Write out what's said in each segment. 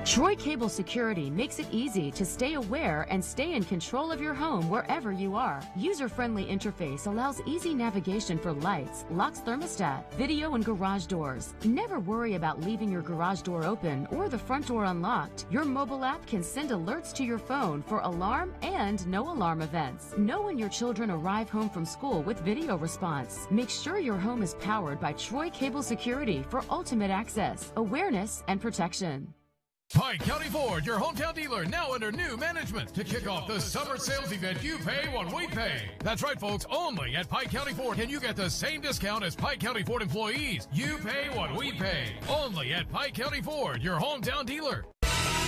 Troy Cable Security makes it easy to stay aware and stay in control of your home wherever you are. User-friendly interface allows easy navigation for lights, locks thermostat, video, and garage doors. Never worry about leaving your garage door open or the front door unlocked. Your mobile app can send alerts to your phone for alarm and no alarm events. Know when your children arrive home from school with video response. Make sure your home is powered by Troy Cable Security for ultimate access, awareness, and protection. Pike County Ford, your hometown dealer, now under new management. To kick off the summer sales event, you pay what we pay. That's right, folks. Only at Pike County Ford can you get the same discount as Pike County Ford employees. You pay what we pay. Only at Pike County Ford, your hometown dealer.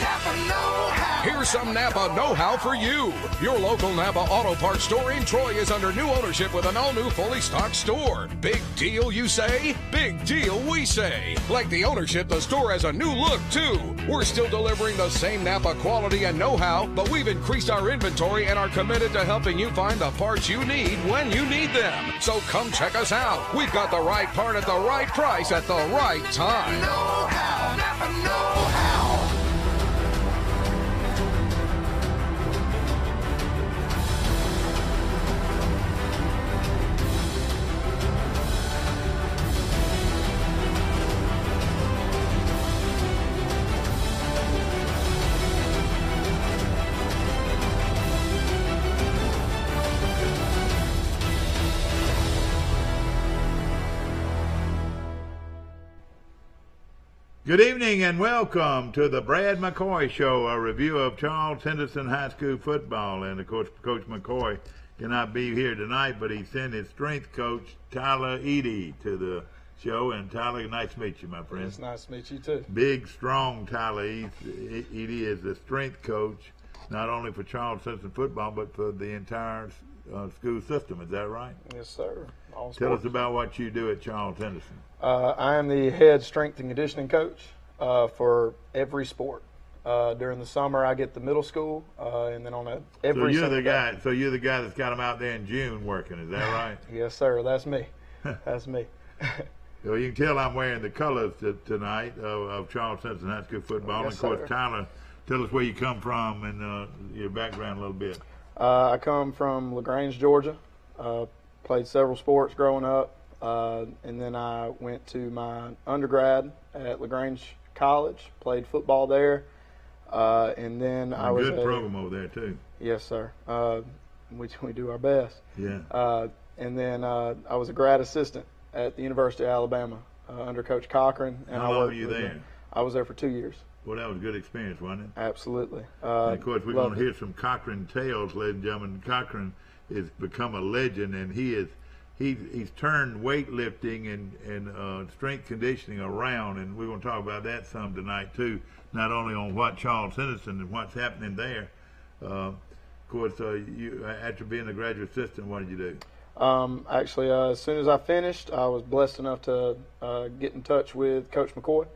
Napa know-how. Here's some Napa know-how for you. Your local Napa Auto Parts store in Troy is under new ownership with an all-new fully stocked store. Big deal, you say? Big deal, we say. Like the ownership, the store has a new look, too. We're still delivering the same Napa quality and know-how, but we've increased our inventory and are committed to helping you find the parts you need when you need them. So come check us out. We've got the right part at the right price at the right time. Know-how. Napa know-how. Good evening and welcome to the Brad McCoy Show, a review of Charles Henderson High School football. And of course, Coach McCoy cannot be here tonight, but he sent his strength coach, Tyler Eady, to the show. And Tyler, nice to meet you, my friend. It's nice to meet you too. Big, strong Tyler Eady is the strength coach, not only for Charles Henderson football, but for the entire school system. Is that right? Yes, sir. All Tell us sports. about what you do at Charles Henderson. I am the head strength and conditioning coach for every sport. During the summer, I get the middle school, and then on every. So you're the Sunday- guy. So you're the guy that's got them out there in June working. Is that right? Yes, sir. That's me. That's me. Well, you can tell I'm wearing the colors tonight of Charles Henderson High School football. Yes, and of course, sir. Tyler, tell us where you come from and your background a little bit. I come from LaGrange, Georgia. Played several sports growing up, and then I went to my undergrad at LaGrange College. Played football there, and then I was Good program over there too. Yes, sir. We do our best. Yeah. And then I was a grad assistant at the University of Alabama under Coach Cochran. And How I long worked were you with there? him. I was there for 2 years. Well, that was a good experience, wasn't it? Absolutely. And of course, we're going loved to it. hear some Cochran tales, ladies and gentlemen. Cochran has become a legend, and he's turned weightlifting and strength conditioning around, and we're going to talk about that some tonight too. Not only on what Charles Henderson and what's happening there. Of course, you after being a graduate assistant, what did you do? Actually, as soon as I finished, I was blessed enough to get in touch with Coach McCoy,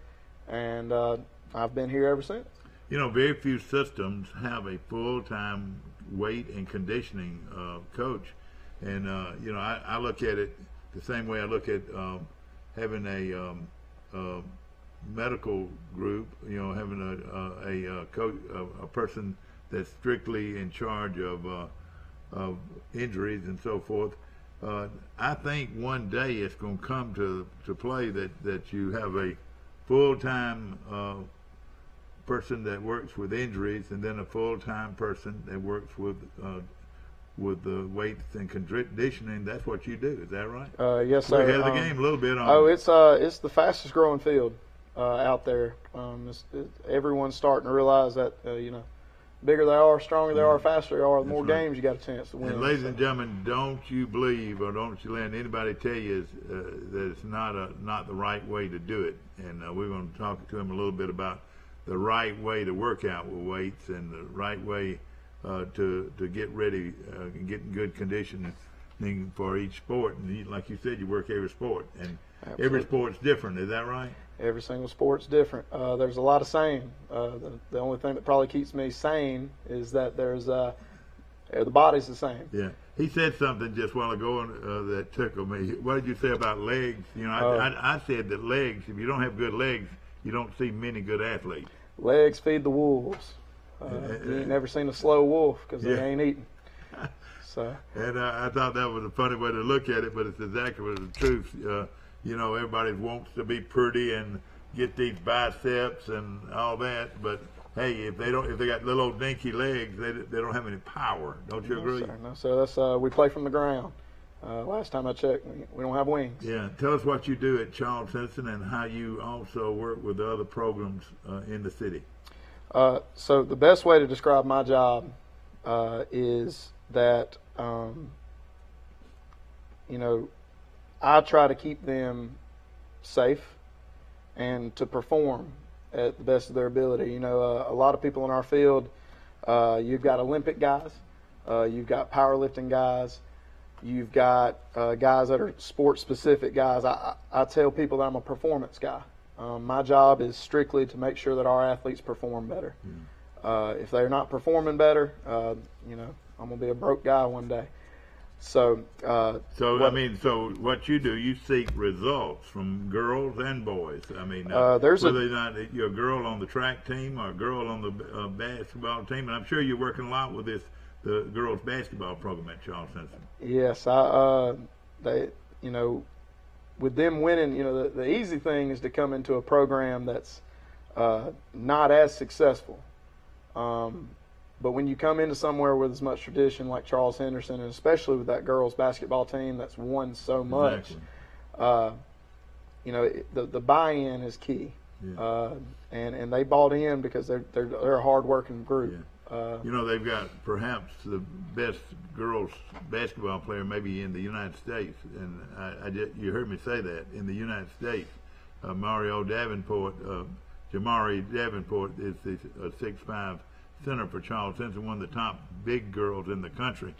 and I've been here ever since. You know, very few systems have a full-time weight and conditioning coach. And, you know, I look at it the same way I look at having a medical group, you know, having a coach, a person that's strictly in charge of injuries and so forth. I think one day it's going to come to play that you have a full-time person that works with injuries, and then a full-time person that works with the weights and conditioning. That's what you do. Is that right? Yes, sir. We're ahead of the game a little bit on. Oh, it's the fastest growing field out there. Everyone's starting to realize that bigger they are, stronger they are, faster they are, the more right. games you got a chance to win. And ladies and gentlemen, don't you believe or don't you let anybody tell you that it's not the right way to do it. And we're going to talk to him a little bit about the right way to work out with weights and the right way to get ready and get in good conditioning for each sport. And like you said, you work every sport, and Absolutely. every sport's different. Is that right? Every single sport's different. There's a lot of saying. The only thing that probably keeps me sane is that there's the body's the same. Yeah. He said something just a while ago that tickled me. What did you say about legs? You know, I said that legs, if you don't have good legs, you don't see many good athletes. Legs feed the wolves. You ain't never seen a slow wolf because they ain't eating. So. And I thought that was a funny way to look at it, but it's exactly the truth. Everybody wants to be pretty and get these biceps and all that, but hey, if they got little old dinky legs, they don't have any power. Don't you agree? No, sir. That's we play from the ground. Last time I checked, we don't have wings. Yeah. Tell us what you do at Charles Henson and how you also work with the other programs in the city. So the best way to describe my job is that I try to keep them safe and to perform at the best of their ability. A lot of people in our field, you've got Olympic guys, you've got powerlifting guys, you've got guys that are sport-specific guys. I tell people that I'm a performance guy. My job is strictly to make sure that our athletes perform better. If they're not performing better, I'm going to be a broke guy one day. So what you do, you seek results from girls and boys. I mean, whether not you're a girl on the track team or a girl on the basketball team, and I'm sure you're working a lot with the girls basketball program at Charles Henson. Yes, with them winning, the easy thing is to come into a program that's not as successful. But when you come into somewhere with as much tradition like Charles Henderson, and especially with that girls basketball team that's won so much, exactly. The buy-in is key. Yeah. And they bought in because they're a hard-working group. Yeah. They've got perhaps the best girls basketball player maybe in the United States, and you heard me say that, in the United States. Jamari Davenport is a 6'5" center for Charles Henson, one of the top big girls in the country.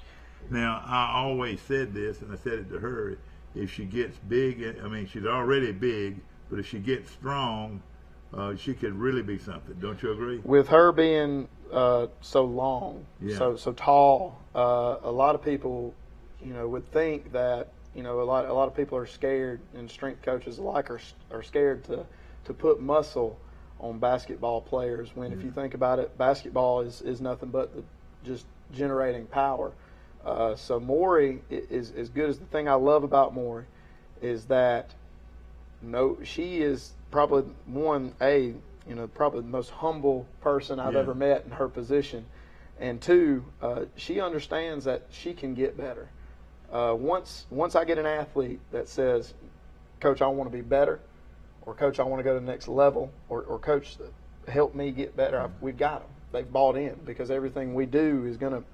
Now, I always said this, and I said it to her, if she gets big, I mean, she's already big, but if she gets strong, she could really be something. Don't you agree? With her being so long, so tall, a lot of people, would think that, a lot of people are scared, and strength coaches alike are scared to put muscle on basketball players, when if you think about it, basketball is nothing but just generating power. So Maury is as good as the thing I love about Maury is that she is probably probably the most humble person I've ever met in her position, and two, she understands that she can get better. Once I get an athlete that says, "Coach, I want to be better," or "Coach, I want to go to the next level," or "Coach, help me get better," we've got them. They've bought in because everything we do is gonna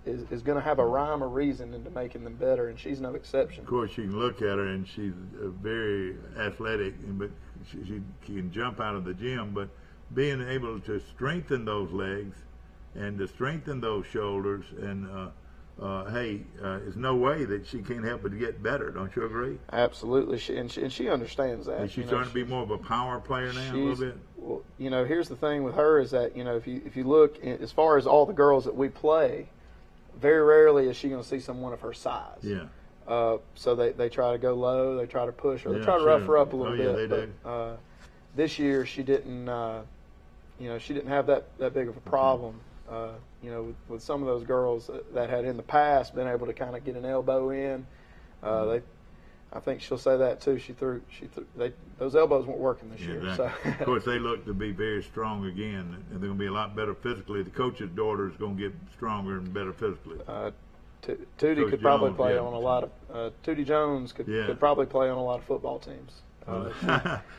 have a rhyme or reason into making them better, and she's no exception. Of course, you can look at her and she's very athletic, but she can jump out of the gym. But being able to strengthen those legs and to strengthen those shoulders, and there's no way that she can't help but get better. Don't you agree? Absolutely, she understands that. Is she starting to be more of a power player now a little bit? Well, here's the thing with her is that, if you look as far as all the girls that we play, very rarely is she going to see someone of her size. Yeah. So they try to go low, they try to push her, they try to rough her up a little bit. They do. This year she didn't, she didn't have that big of a problem. With some of those girls that had in the past been able to kind of get an elbow in, I think she'll say that too. Those elbows weren't working this year. Exactly. So. Of course, they look to be very strong again, and they're going to be a lot better physically. The coach's daughter is going to get stronger and better physically. Tootie could probably play on a lot of. Tootie Jones could probably play on a lot of football teams.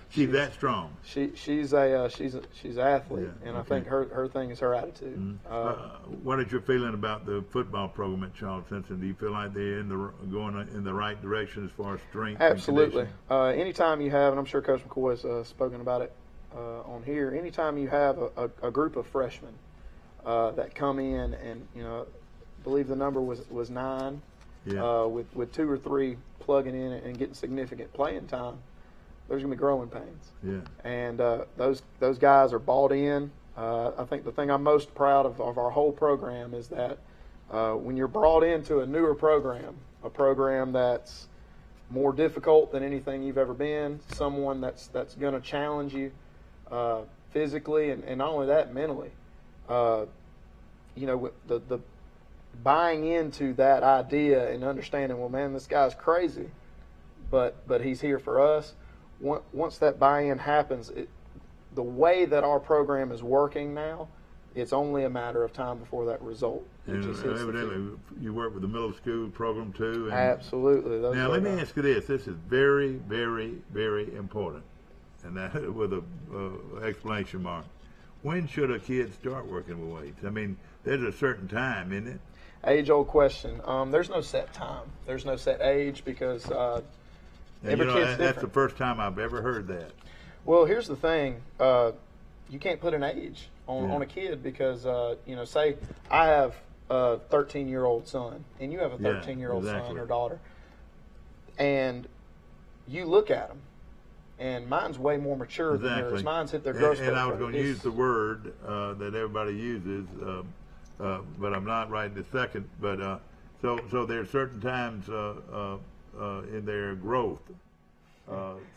She's that strong. She's an athlete, and I think her thing is her attitude. Mm-hmm. What is your feeling about the football program at Charles Henson? Do you feel like they're going in the right direction as far as strength? Absolutely. Anytime you have, and I'm sure Coach McCoy has spoken about it on here. Anytime you have a group of freshmen that come in, and I believe the number was 9, with 2 or 3 plugging in and getting significant playing time, there's going to be growing pains. Yeah. And those guys are bought in. I think the thing I'm most proud of our whole program is that when you're brought into a newer program, a program that's more difficult than anything you've ever been, someone that's going to challenge you, physically, and not only that, mentally. You know, the buying into that idea and understanding, well, man, this guy's crazy, but he's here for us. Once that buy-in happens, the way that our program is working now, it's only a matter of time before that result. And evidently, you work with the middle school program too. And absolutely. Now, let me ask you this. This is very, very, very important, and that with a exclamation mark. When should a kid start working with weights? I mean, there's a certain time, isn't it? Age-old question. There's no set time. There's no set age because every kid's different. That's the first time I've ever heard that. Well, here's the thing. You can't put an age on a kid because, you know, say I have a 13-year-old son and you have a 13-year-old son or daughter, and you look at them, and mine's way more mature than yours. Mine's hit their growth spurt. And I was going to use the word that everybody uses, but I'm not right this second. But so there are certain times in their growth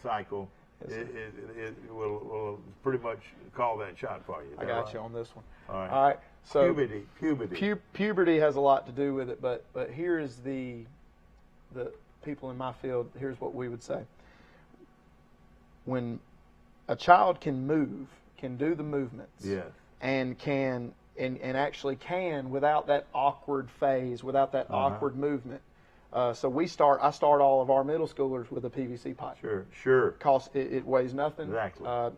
cycle. It will pretty much call that shot for you. I got you on this one. All right. So puberty. Puberty has a lot to do with it, but here is the people in my field. Here's what we would say: when a child can move, can do the movements, yes, and can and actually can without that awkward phase, without that awkward movement. So I start all of our middle schoolers with a PVC pipe. Sure. Cost it weighs nothing. Exactly. I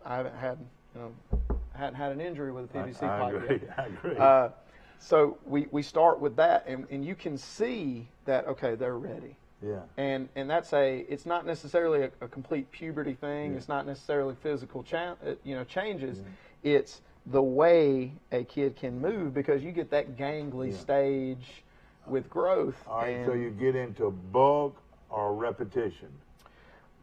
haven't had an injury with a PVC pipe yet. I agree. So we start with that, and you can see that they're ready. Yeah. And it's not necessarily a complete puberty thing. Yeah. It's not necessarily physical changes. Yeah. It's the way a kid can move because you get that gangly stage with growth. All right, so you get into bulk or repetition?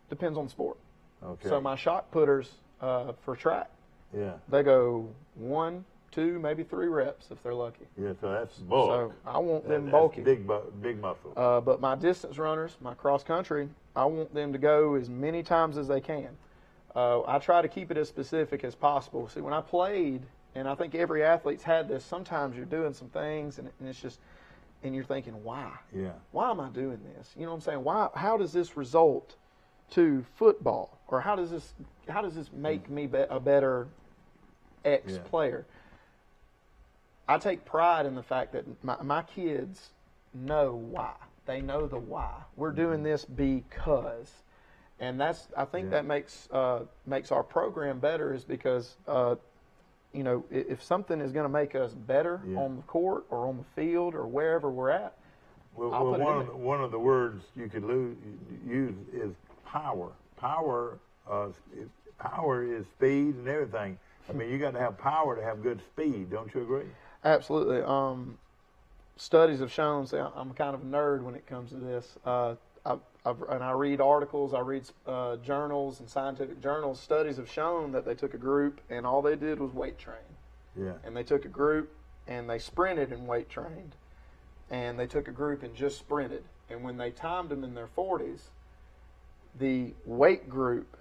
Depends on the sport. Okay. So my shot putters for track, they go 1, 2, maybe 3 reps if they're lucky. Yeah, so that's bulk. So I want them bulky. Big muscle. But my distance runners, my cross country, I want them to go as many times as they can. I try to keep it as specific as possible. See, when I played, and I think every athlete's had this, sometimes you're doing some things and it's just, and you're thinking, why? Yeah. Why am I doing this? You know what I'm saying? Why? How does this result to football? Or how does this make me a better X player? I take pride in the fact that my kids know why. They know the why. We're doing this because, and I think that makes our program better is because if something is going to make us better on the court or on the field or wherever we're at, one of the words you could use is power. Power is speed and everything. I mean, you got to have power to have good speed. Don't you agree? Absolutely. Studies have shown. See, I'm kind of a nerd when it comes to this. I read articles, I read journals and scientific journals. Studies have shown that they took a group and all they did was weight train. Yeah. And they took a group and they sprinted and weight trained. And they took a group and just sprinted. And when they timed them in their 40s, the weight group,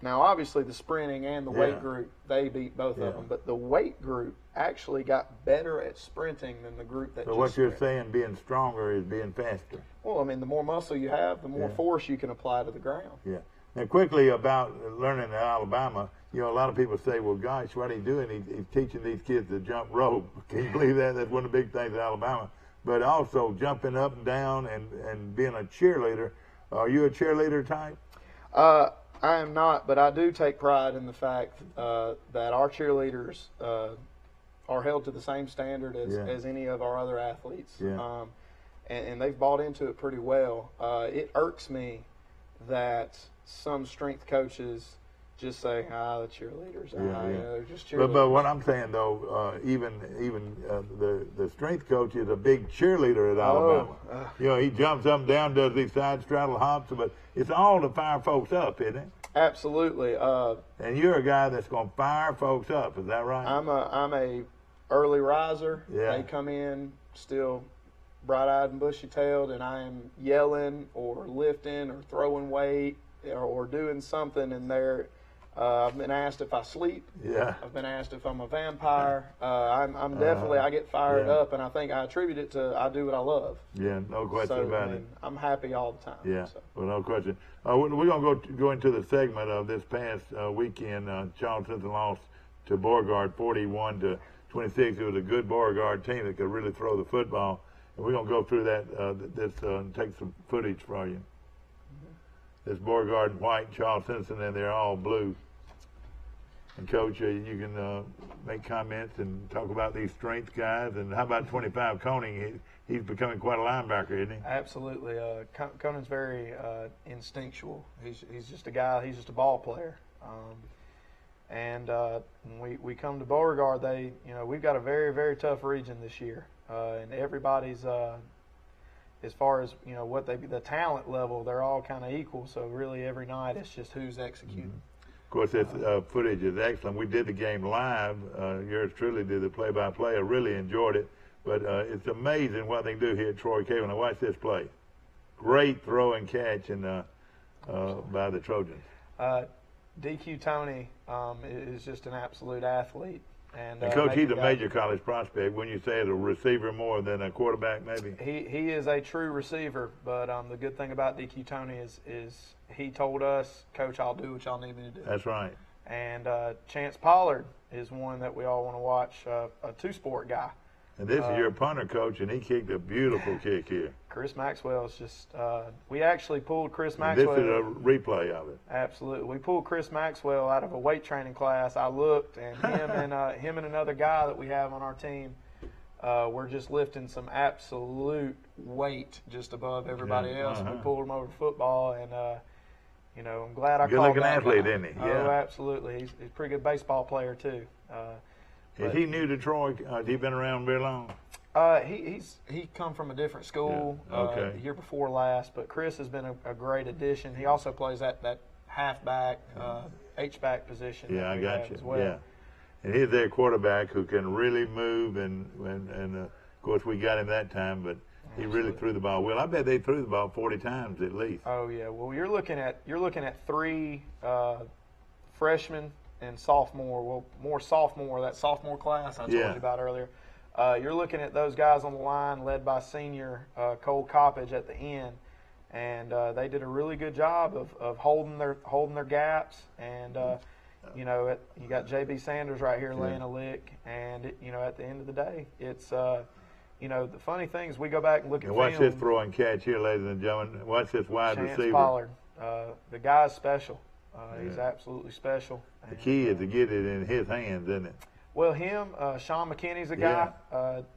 now obviously the sprinting and the weight group, they beat both of them. But the weight group actually got better at sprinting than the group that just what you're saying, being stronger is being faster. Well, I mean, the more muscle you have, the more force you can apply to the ground. Yeah. Now, quickly about learning at Alabama, a lot of people say, well, gosh, what are you doing? He's teaching these kids to jump rope. Can you believe that? That's one of the big things at Alabama. But also jumping up and down and being a cheerleader. Are you a cheerleader type? I am not, but I do take pride in the fact that our cheerleaders are held to the same standard as any of our other athletes. Yeah. And they've bought into it pretty well. It irks me that some strength coaches just say, the cheerleaders. They're just cheerleaders. But what I'm saying, though, even the strength coach is a big cheerleader at Alabama. He jumps up and down, does these side straddle hops, but it's all to fire folks up, isn't it? Absolutely. And you're a guy that's going to fire folks up, is that right? I'm a early riser. Yeah. They come in still bright-eyed and bushy-tailed, and I am yelling or lifting or throwing weight or doing something, and I've been asked if I sleep. Yeah. I've been asked if I'm a vampire. I'm definitely, I get fired yeah. up, and I think I attribute it to I do what I love. Yeah, no question about it. I'm happy all the time. Yeah, so. well, no question. We're going to go into the segment of this past weekend. Charleston lost to Beauregard 41-26. It was a good Beauregard team that could really throw the football. And we're going to go through that, and take some footage for you. This Beauregard white, Charles Simpson, and they're all blue. And Coach, you can make comments and talk about these strength guys. And how about 25 Koning? He's becoming quite a linebacker, isn't he? Absolutely. Conan's very instinctual. He's just a guy. He's just a ball player. And when we come to Beauregard, we've got a very, very tough region this year, and everybody's. As far as what the talent level, they're all kind of equal. So really, every night it's just who's executing. Of course, this footage is excellent. We did the game live. Yours truly did the play-by-play. I really enjoyed it. But it's amazing what they can do here at Troy Cable. Now watch this play. Great throw and catch by the Trojans. DQ Tony is just an absolute athlete. And Coach, he's a major college prospect. When you say it's a receiver more than a quarterback, maybe? He is a true receiver, but the good thing about DQ Tony is he told us, Coach, I'll do what y'all need me to do. That's right. And Chance Pollard is one that we all want to watch, a two-sport guy. And this is your punter, Coach, and he kicked a beautiful kick here. Chris Maxwell is just we actually pulled Chris Maxwell. And this is a replay of it. Absolutely. We pulled Chris Maxwell out of a weight training class. I looked, and him and another guy that we have on our team, we're just lifting some absolute weight just above everybody else. We pulled him over to football, and I'm glad I called that. Good-looking athlete, isn't he? Yeah. Oh, absolutely. He's a pretty good baseball player too. Is he new to Troy? Has he been around very long? He come from a different school Okay. The year before last, but Chris has been a great addition. He also plays that halfback, H-back position. Yeah, I got you. As well. Yeah, and he's their quarterback who can really move, and of course we got him that time, but he really threw the ball well. I bet they threw the ball 40 times at least. Oh yeah. Well, you're looking at three freshmen and sophomore. Well, more sophomore. That sophomore class I told you about earlier. You're looking at those guys on the line, led by senior Cole Coppage at the end, and they did a really good job of holding their gaps. And you got J.B. Sanders right here laying a lick. And at the end of the day, it's the funny thing is we go back and look at film. Watch this throw and catch here, ladies and gentlemen. Watch this wide Chance receiver. Pollard. The guy's special. He's absolutely special. The key is to get it in his hands, isn't it? Well, Sean McKinney's a guy.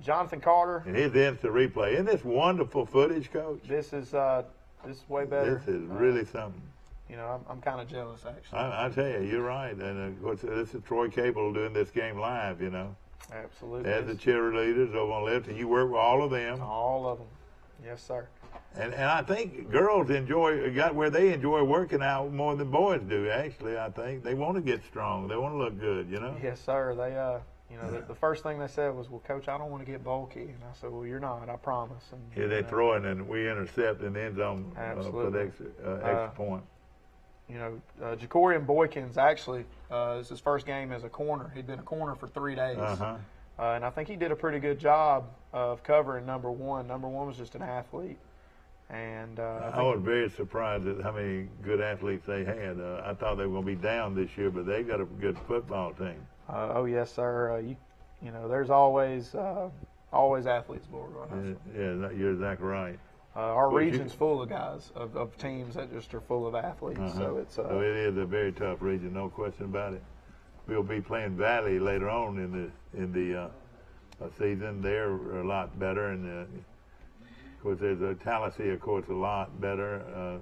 Jonathan Carter. And his instant replay. Isn't this wonderful footage, Coach? This is way better. This is really something. I'm kind of jealous, actually. I tell you, you're right. And of course, this is Troy Cable doing this game live. Absolutely. As the cheerleaders over on the left, and you work with all of them. All of them. Yes, sir. And I think girls got where they enjoy working out more than boys do. Actually, I think they want to get strong. They want to look good. Yes, sir. They the first thing they said was, "Well, Coach, I don't want to get bulky." And I said, "Well, you're not. I promise." And they throw it, and we intercept in the end zone for the extra point. Jacorian Boykins actually is his first game as a corner. He'd been a corner for 3 days. And I think he did a pretty good job of covering number one. Number one was just an athlete. And I was very surprised at how many good athletes they had. I thought they were going to be down this year, but they got a good football team. Oh yes, sir. There's always athletes Beauregard. Yeah, you're exactly right. Our region's full of guys of teams that just are full of athletes. So it's so it is a very tough region, no question about it. We'll be playing Valley later on in the season. They're a lot better, and of course there's a Tallahassee, of course, a lot better.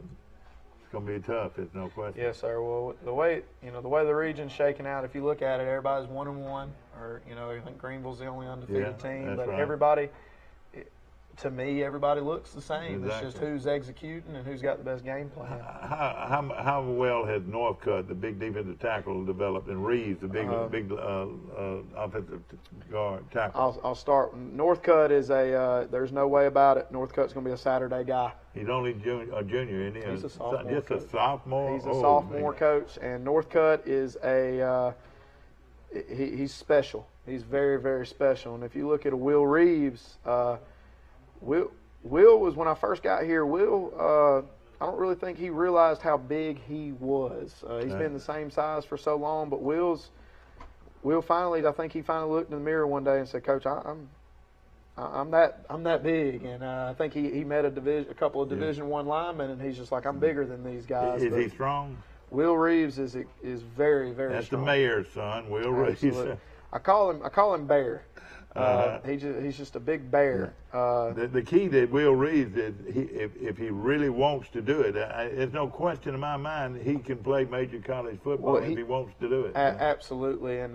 It's going to be tough. There's no question. Yes, sir. Well, the way the region's shaking out, if you look at it, everybody's 1-1, or I think Greenville's the only undefeated team, but right. everybody. to me, everybody looks the same. Exactly. It's just who's executing and who's got the best game plan. How well has Northcutt, the big defensive tackle, developed, and Reeves, the big offensive guard tackle? I'll start. Northcutt is there's no way about it. Northcutt's going to be a Saturday guy. He's only a junior, isn't he? He's a sophomore. Just a sophomore? He's a sophomore coach, and Northcutt is he's special. He's very, very special. And if you look at a Will Reeves, Will was, when I first got here, I don't really think he realized how big he was. He's been the same size for so long, but Will finally, I think he finally looked in the mirror one day and said, "Coach, I'm that big." And I think he met a couple of Division I linemen, and he's just like, "I'm bigger than these guys." Is he strong? Will Reeves is very, very That's strong. the mayor's son, Will Reeves. Absolutely. I call him Bear. He's just a big bear. The key to Will Reeves is if he really wants to do it, there's no question in my mind he can play major college football if he wants to do it. Absolutely, and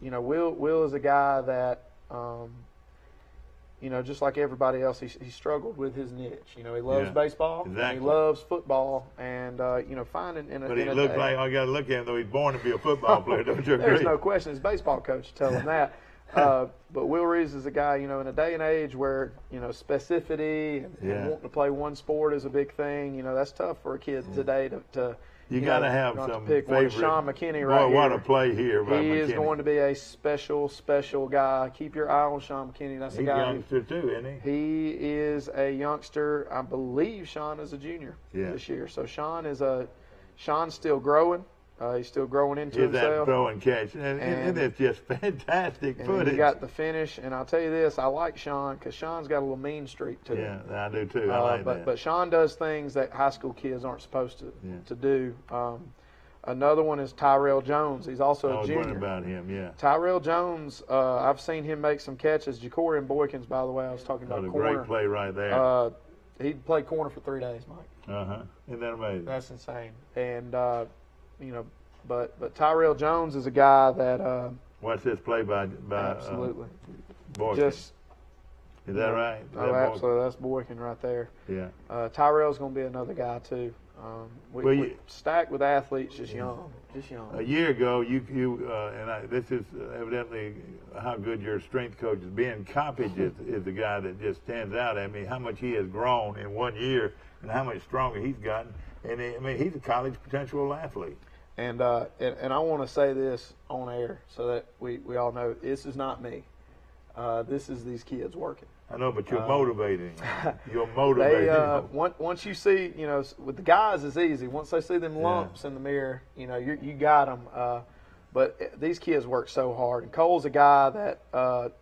Will is a guy that just like everybody else, he struggled with his niche. He loves baseball, exactly. And he loves football, and finding in a. But he looks like, I got to look at him though. He's born to be a football player. Don't you agree? There's no question. His baseball coach tell him that. But Will Reeves is a guy, in a day and age where specificity and wanting to play one sport is a big thing. That's tough for a kid today to You got to have some pick favorite. Sean McKinney right What here. a play here by He McKinney. is going to be a special guy. Keep your eye on Sean McKinney. That's a He's guy. a youngster too, isn't he? He is a youngster. I believe Sean is a junior this year. So Sean's still growing. He's still growing into Is that himself. throw and catch. And it's just fantastic And footage. he got the finish. And I'll tell you this, I like Sean because Sean's got a little mean streak to him. Yeah, I do too. I like that. But Sean does things that high school kids aren't supposed to do. Another one is Tyrell Jones. He's also I a was junior. wondering about him, yeah. Tyrell Jones, I've seen him make some catches. Jacorian Boykins, by the way, I was talking about A corner. great play right there. He played corner for 3 days, Mike. Isn't that amazing? That's insane. And but Tyrell Jones is a guy that Watch this play by absolutely Boykin. just. Is that right? Is Oh, that absolutely. That's Boykin right there. Yeah. Tyrell's going to be another guy too. We stacked with athletes, just young. A year ago, this is evidently how good your strength coach is. Ben Coppage is the guy that just stands out at me. How much he has grown in 1 year, and how much stronger he's gotten. And he's a college potential athlete. And I want to say this on air so that we all know this is not me. This is these kids working. I know, but you're motivating. You're motivating. Once you see, with the guys it's easy. Once they see them lumps in the mirror, you got them. But these kids work so hard. And Cole's a guy that,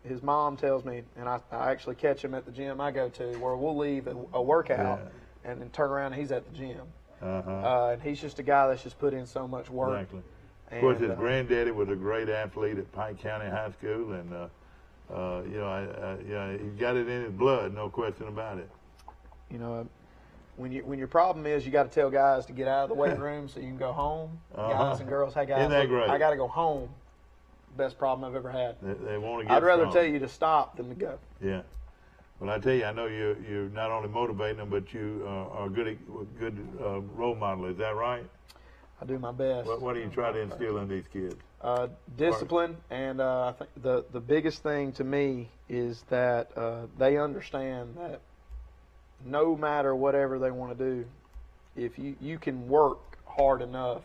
his mom tells me, and I actually catch him at the gym I go to, where we'll leave a workout and then turn around and he's at the gym. And he's just a guy that's just put in so much work. Exactly. Of course, his granddaddy was a great athlete at Pike County High School, and he's got it in his blood, no question about it. When your problem is you got to tell guys to get out of the weight room so you can go home. Guys and girls, hey guys, Isn't that great? I got to go home. Best problem I've ever had. They want to get I'd rather strong. tell you to stop than to go. Yeah. Well, I tell you, I know you're not only motivating them, but you are a good role model. Is that right? I do my best. What do you try to instill in these kids? Discipline, and I think the biggest thing to me is that they understand that no matter whatever they want to do, if you can work hard enough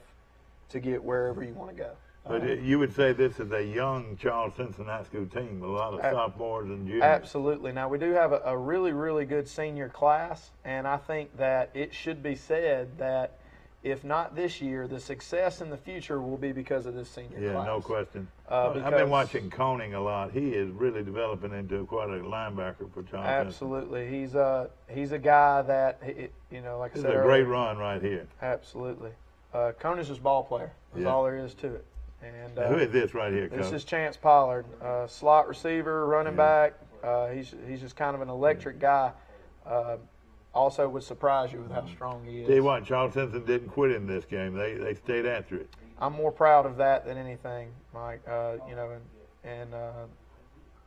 to get wherever you want to go. But you would say this is a young Charles Simpson High School team with a lot of sophomores and juniors. Absolutely. Now, we do have a really, really good senior class, and I think that it should be said that if not this year, the success in the future will be because of this senior class. Yeah, no question. I've I've been watching Coning a lot. He is really developing into quite a linebacker for Charles Absolutely. He's a guy that, like I This said is a earlier, great run right here. Absolutely. Coney's just ball player. That's all there is to it. And Now, who is this right here, this Coach? is Chance Pollard, slot receiver, running back. He's just kind of an electric guy. Also would surprise you with how strong he is. Tell you what, Charles Simpson didn't quit in this game. They stayed after it. I'm more proud of that than anything, Mike.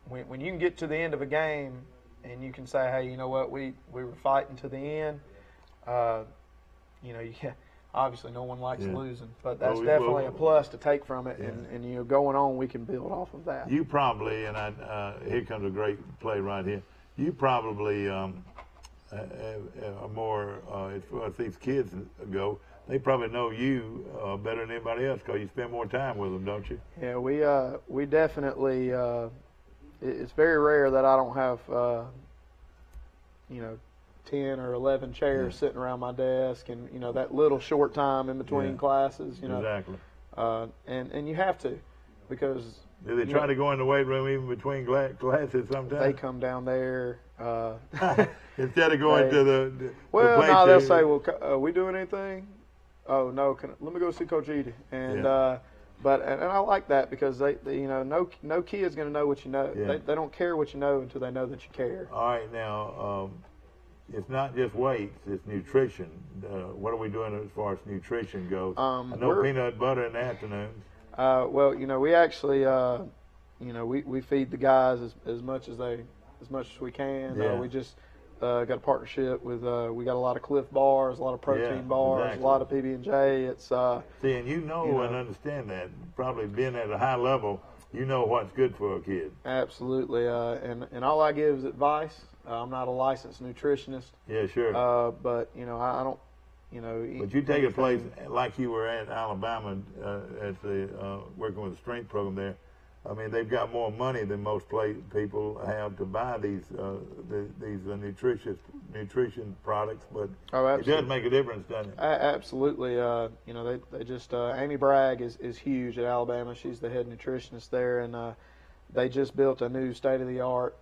When you can get to the end of a game and you can say, hey, you know what, we were fighting to the end. You know, obviously no one likes losing, but that's definitely a plus to take from it. And you know, going on, we can build off of that. You probably, and here comes a great play right here. You probably are more, as far as these kids go, they probably know you better than anybody else because you spend more time with them, don't you? Yeah, we definitely. It's very rare that I don't have, you know, 10 or 11 chairs sitting around my desk, and you know that little short time in between classes. You know, exactly. And you have to, because. Do they try to go in the weight room even between classes sometimes? They come down there. Instead of going to the well, the no, they'll say, well, are we doing anything? Oh, no, let me go see Coach Edie. And, but I like that because they you know, no kid's going to know what you know. Yeah. They don't care what you know until they know that you care. All right, now, it's not just weights, it's nutrition. What are we doing as far as nutrition goes? I know peanut butter in the afternoons. Well, you know, we actually, you know, we feed the guys as much as we can. Yeah. We just got a partnership with. We got a lot of Cliff bars, a lot of protein bars, exactly. a lot of PB&J. It's see, and you know and understand that. Probably being at a high level, you know what's good for a kid. Absolutely, and all I give is advice. I'm not a licensed nutritionist. Yeah, sure. But you know, I don't. You know, but you take a place like you were at Alabama at the working with the strength program there. I mean, they've got more money than most people have to buy these nutrition products, but it does make a difference, doesn't it? Absolutely. You know, they just Amy Bragg is huge at Alabama. She's the head nutritionist there, and they just built a new state-of-the-art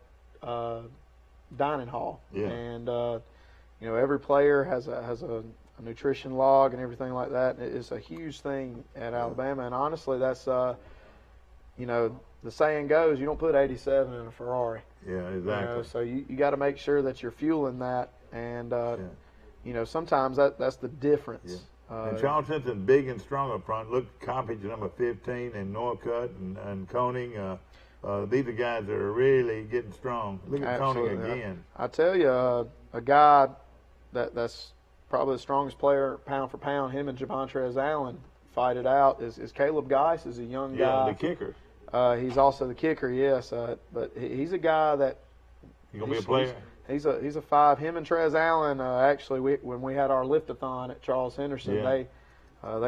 dining hall. Yeah. And you know, every player has a nutrition log and everything like that. It's a huge thing at Alabama, and honestly, that's you know, the saying goes, you don't put 87 in a Ferrari. Yeah, exactly. You know, so you got to make sure that you're fueling that, and you know, sometimes that's the difference. Yeah. And Charles Simpson's big and strong up front. Look, Coppage number 15, and Norcutt and Koning. These are guys that are really getting strong. Look at Koning again. I tell you, a guy that's probably the strongest player pound for pound, him and Javontrez Allen fight it out, is Caleb Geis, is a young guy. Yeah, the kicker. He's also the kicker, yes. But he's a guy that he's gonna be a player. He's a 5. Him and Trez Allen, actually, when we had our lift-a-thon at Charles Henderson, they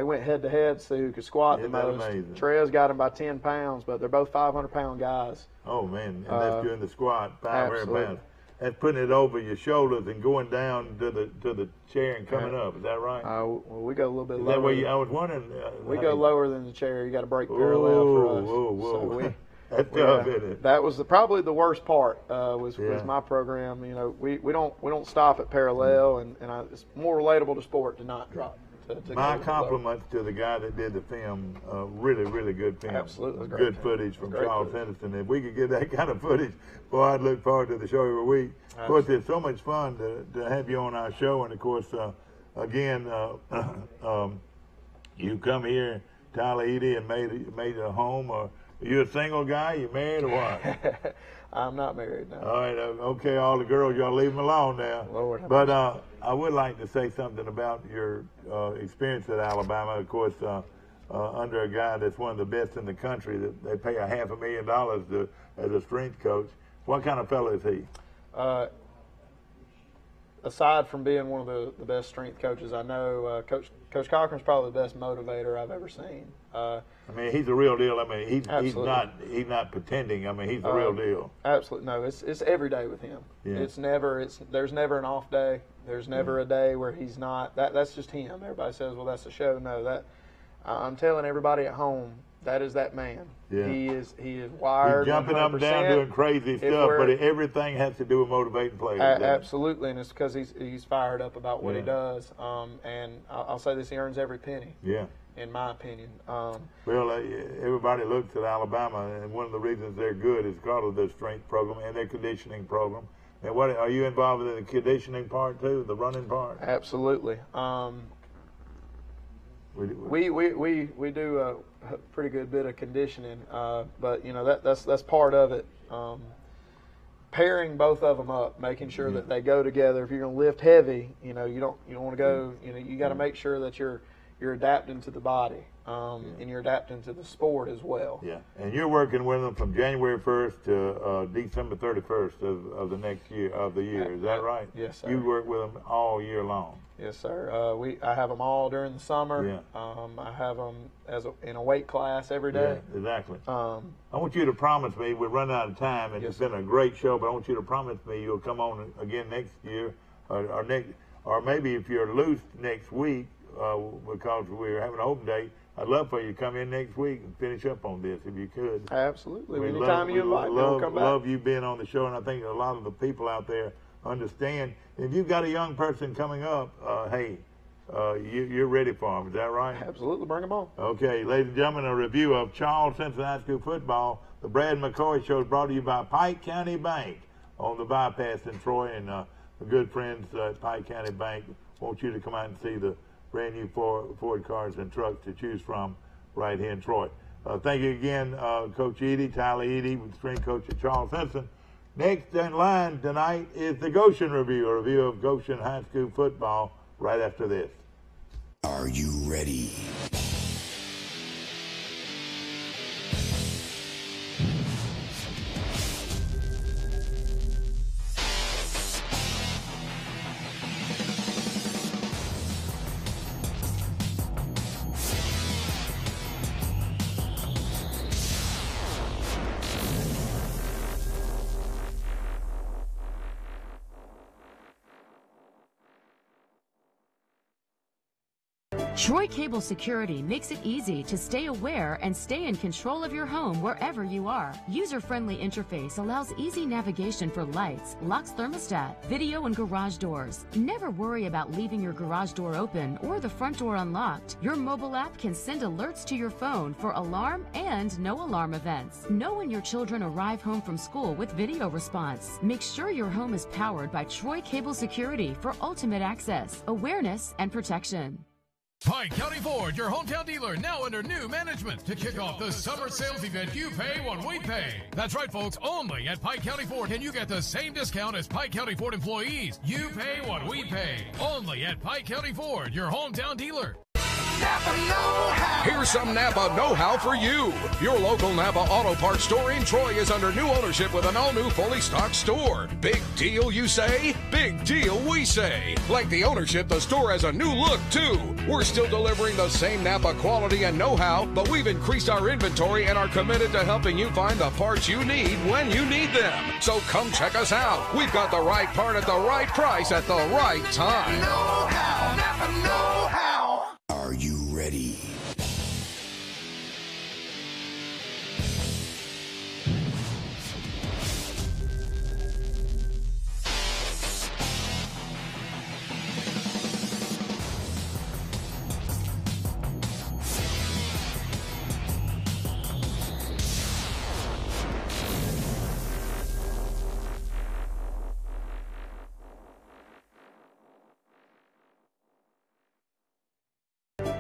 went head-to-head to see who could squat the most. Amazing? Trez got him by 10 pounds, but they're both 500-pound guys. Oh, man, and that's doing the squat, 500 absolutely. pounds. That's putting it over your shoulders and going down to the chair and coming up. Is that right? Well, we go a little bit Is lower. that where I was wondering. We go lower than the chair. You got to break parallel for us. Whoa. So that's tough, isn't it? That was probably the worst part. Was my program. You know, we don't stop at parallel, and it's more relatable to sport to not drop. My compliments to the guy that did the film. Really, really good film. Absolutely, good footage from Charles Henderson. If we could get that kind of footage, boy, I'd look forward to the show every week. Of course, it's so much fun to have you on our show, and of course, again, you come here, Tyler Edie, and made a home. Or are you a single guy? You married or what? I'm not married now. All right, okay, all the girls, y'all leave them alone now. Lord, but I would like to say something about your experience at Alabama. Of course, under a guy that's one of the best in the country, that they pay $500,000 to as a strength coach. What kind of fellow is he? Aside from being one of the best strength coaches I know, Coach Cochran's probably the best motivator I've ever seen. I mean, he's the real deal. I mean, he's not pretending. I mean, he's the real deal. Absolutely, no. It's every day with him. Yeah. There's never an off day. There's never a day where he's not. That's just him. Everybody says, well, that's a show. No, I'm telling everybody at home, that is that man. Yeah. He is wired. He's jumping 100%. up and down doing crazy stuff, but everything has to do with motivating players. Absolutely, and it's because he's fired up about what he does. And I'll say this: he earns every penny. Yeah. In my opinion. Well, everybody looks at Alabama, and one of the reasons they're good is because of their strength program and their conditioning program. And what are you involved in the conditioning part too, the running part? Absolutely. We do a pretty good bit of conditioning, but you know that's part of it. pairing both of them up, making sure that they go together. If you're going to lift heavy, you don't want to go. You got to make sure that you're adapting to the body, and you're adapting to the sport as well. Yeah, and you're working with them from January 1st to December 31st of the next year of the year. Is that right? Yes, sir. You work with them all year long. Yes, sir. I have them all during the summer. Yeah. I have them in a weight class every day. Yeah, exactly. I want you to promise me, we're running out of time, and it's been a great show, but I want you to promise me you'll come on again next year, or maybe if you're loose next week, because we're having an open day, I'd love for you to come in next week and finish up on this if you could. Absolutely. Anytime you invite me, I'll come back. Love you being on the show, and I think a lot of the people out there understand. If you've got a young person coming up, hey, you're ready for them. Is that right? Absolutely. Bring them on. Okay, ladies and gentlemen, a review of Charles Simpson High School football. The Brad McCoy Show is brought to you by Pike County Bank on the bypass in Troy, and the good friends at Pike County Bank want you to come out and see the brand new Ford cars and trucks to choose from right here in Troy. Thank you again, Coach Edie, Tyler Edie, with strength coach at Charles Simpson. Next in line tonight is the Goshen Review, a review of Goshen High School football right after this. Are you ready? Troy Cable Security makes it easy to stay aware and stay in control of your home wherever you are. User-friendly interface allows easy navigation for lights, locks thermostat, video, and garage doors. Never worry about leaving your garage door open or the front door unlocked. Your mobile app can send alerts to your phone for alarm and no alarm events. Know when your children arrive home from school with video response. Make sure your home is powered by Troy Cable Security for ultimate access, awareness, and protection. Pike County Ford, your hometown dealer, now under new management. To kick off the summer sales event, you pay what we pay. That's right, folks. Only at Pike County Ford can you get the same discount as Pike County Ford employees. You pay what we pay. Only at Pike County Ford, your hometown dealer. Napa know-how. Here's some Napa know-how for you. Your local Napa Auto Parts store in Troy is under new ownership with an all-new fully stocked store. Big deal, you say? Big deal, we say. Like the ownership, the store has a new look, too. We're still delivering the same Napa quality and know-how, but we've increased our inventory and are committed to helping you find the parts you need when you need them. So come check us out. We've got the right part at the right price at the right time. Know-how. Napa know-how. Are you ready?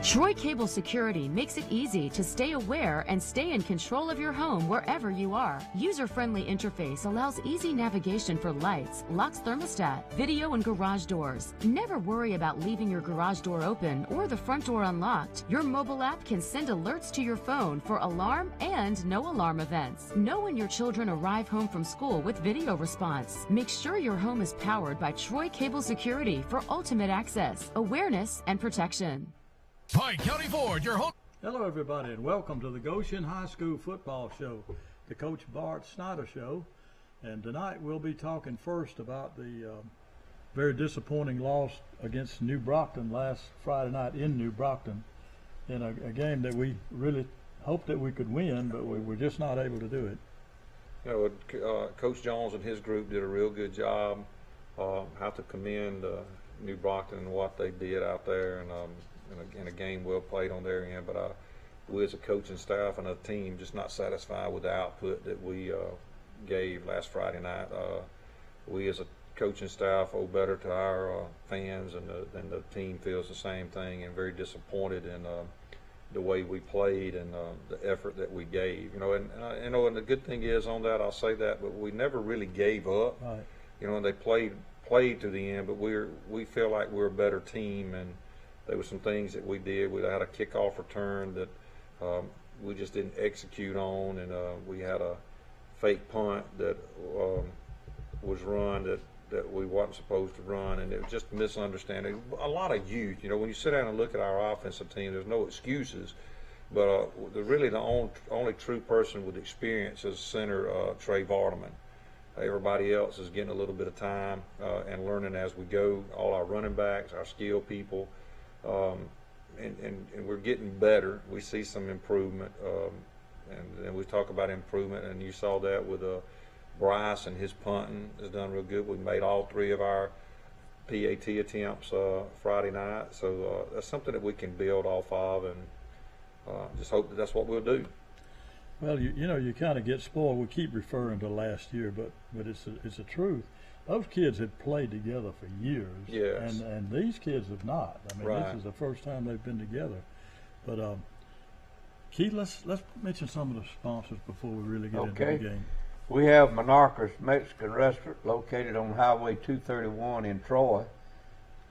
Troy Cable Security makes it easy to stay aware and stay in control of your home wherever you are. User-friendly interface allows easy navigation for lights, locks thermostat, video, and garage doors. Never worry about leaving your garage door open or the front door unlocked. Your mobile app can send alerts to your phone for alarm and no alarm events. Know when your children arrive home from school with video response. Make sure your home is powered by Troy Cable Security for ultimate access, awareness, and protection. Pike County Ford, your home. Hello, everybody, and welcome to the Goshen High School Football Show, the Coach Bart Snyder Show. And tonight we'll be talking first about the very disappointing loss against New Brockton last Friday night in New Brockton, in a game that we really hoped that we could win, but we were just not able to do it. You know, Coach Jones and his group did a real good job. Have to commend New Brockton and what they did out there, and in a game well played on their end. But we as a coaching staff and a team just not satisfied with the output that we gave last Friday night. We as a coaching staff owe better to our fans, and the team feels the same thing, and very disappointed in the way we played and the effort that we gave. And the good thing is on that, I'll say that, but we never really gave up. Right. And they played to the end, but we feel like we're a better team, and there were some things that we did. We had a kickoff return that we just didn't execute on, and we had a fake punt that was run that we wasn't supposed to run, and it was just a misunderstanding. A lot of youth, when you sit down and look at our offensive team, there's no excuses, but the only true person with experience is center Trey Vardaman. Everybody else is getting a little bit of time and learning as we go. All our running backs, our skill people, and we're getting better. We see some improvement, and we talk about improvement, and you saw that with Bryce and his punting has done real good. We made all 3 of our PAT attempts Friday night, so that's something that we can build off of, and just hope that's what we'll do. Well, you kind of get spoiled. We keep referring to last year, but it's the truth. Those kids had played together for years, yes, and these kids have not. I mean, right. This is the first time they've been together. But Keith, let's mention some of the sponsors before we really get into the game. We have Monarchus Mexican Restaurant located on Highway 231 in Troy.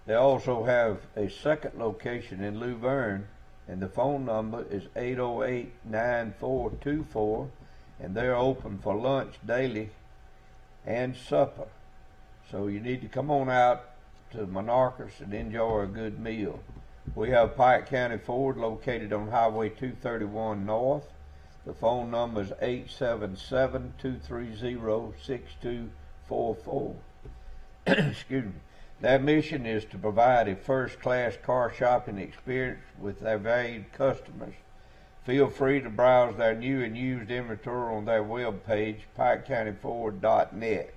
They also have a second location in Luverne, and the phone number is 808-9424, and they're open for lunch daily and supper. So you need to come on out to Monarchus and enjoy a good meal. We have Pike County Ford located on Highway 231 North. The phone number is 877-230-6244. Excuse me. Their mission is to provide a first-class car shopping experience with their valued customers. Feel free to browse their new and used inventory on their webpage, PikeCountyFord.net.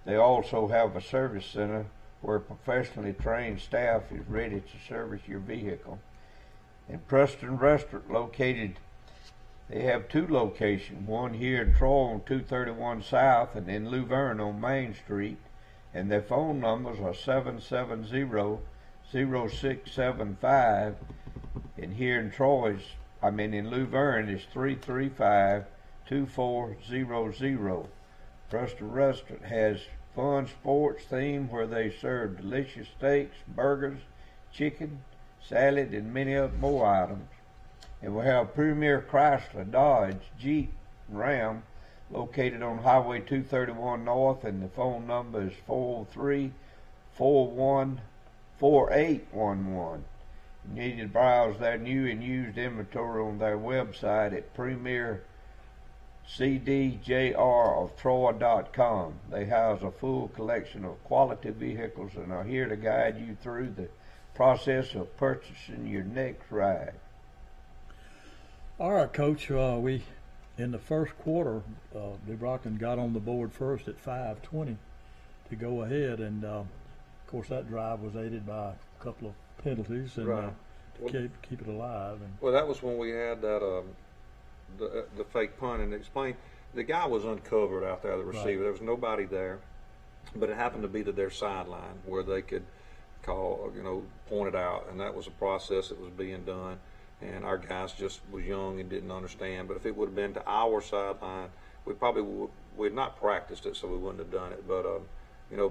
They also have a service center where professionally trained staff is ready to service your vehicle. And Preston Restaurant they have 2 locations, one here in Troy on 231 South and in Luverne on Main Street, and their phone numbers are 770-0675, and here in in Luverne is 335-2400. Preston Restaurant has fun sports theme where they serve delicious steaks, burgers, chicken, salad, and many other more items. And we have Premier Chrysler, Dodge, Jeep, and Ram located on Highway 231 North, and the phone number is 403-414-4811. You need to browse their new and used inventory on their website at premiercdjroftroy.com. They house a full collection of quality vehicles and are here to guide you through the process of purchasing your next ride. All right, Coach. We in the first quarter, New Brockton got on the board first at 5:20 to go ahead, and of course that drive was aided by a couple of penalties and right. to keep it alive. And well, that was when we had that the fake punt, and explain the guy was uncovered out there, the receiver. Right. There was nobody there, but it happened to be to their sideline where they could call, point it out, and that was a process that was being done. And our guys just was young and didn't understand. But if it would have been to our sideline, we'd not practiced it, so we wouldn't have done it. But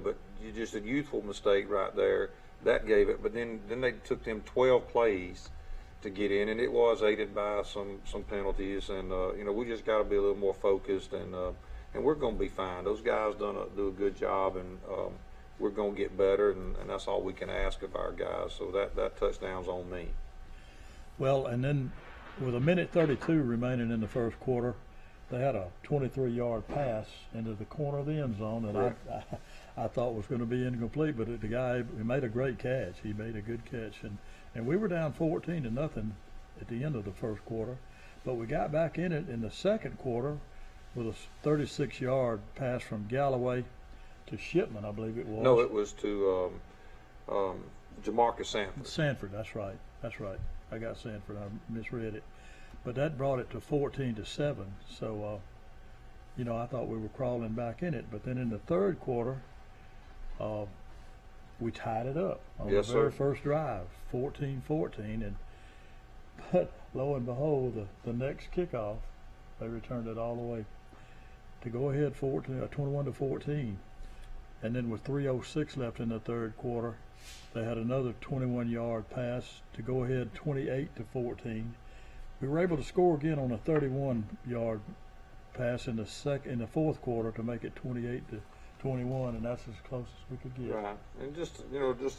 but just a youthful mistake right there that gave it. But then they took them 12 plays to get in, and it was aided by some penalties. And we just got to be a little more focused, and we're going to be fine. Those guys do a good job, and we're going to get better, and that's all we can ask of our guys. So that touchdown's on me. Well, and then with 1:32 remaining in the first quarter, they had a 23-yard pass into the corner of the end zone that I thought was going to be incomplete, but the guy made a great catch. He made a good catch, and we were down 14-0 at the end of the first quarter, but we got back in it in the second quarter with a 36-yard pass from Galloway to Shipman, I believe it was. No, it was to Jamarcus Sanford. Sanford, that's right. I got Sanford. I misread it, but that brought it to 14-7. So, I thought we were crawling back in it. But then in the third quarter, we tied it up on the very first drive, 14-14, and But lo and behold, the next kickoff, they returned it all the way to go ahead 21-14. And then with 3:06 left in the third quarter, they had another 21-yard pass to go ahead 28-14. We were able to score again on a 31-yard pass in the fourth quarter to make it 28-21, and that's as close as we could get. Right, and just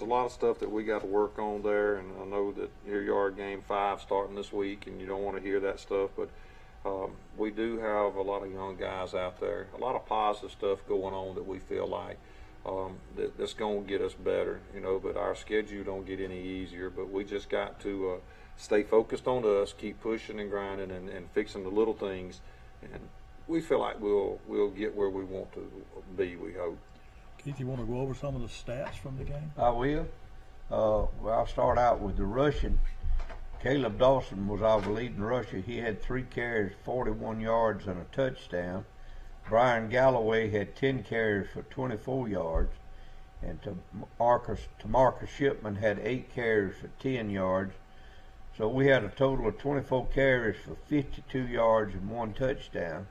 a lot of stuff that we got to work on there. And I know that here you are, Game 5 starting this week, and you don't want to hear that stuff, but we do have a lot of young guys out there, a lot of positive stuff going on that we feel like that's going to get us better, but our schedule don't get any easier. But we just got to stay focused on us, keep pushing and grinding and fixing the little things, and we feel like we'll get where we want to be, we hope. Keith, you want to go over some of the stats from the game? I will. Well, I'll start out with the rushing. Caleb Dawson was our leading rusher. He had 3 carries, 41 yards, and a touchdown. Brian Galloway had 10 carries for 24 yards. And Tamarcus Shipman had 8 carries for 10 yards. So we had a total of 24 carries for 52 yards and 1 touchdown.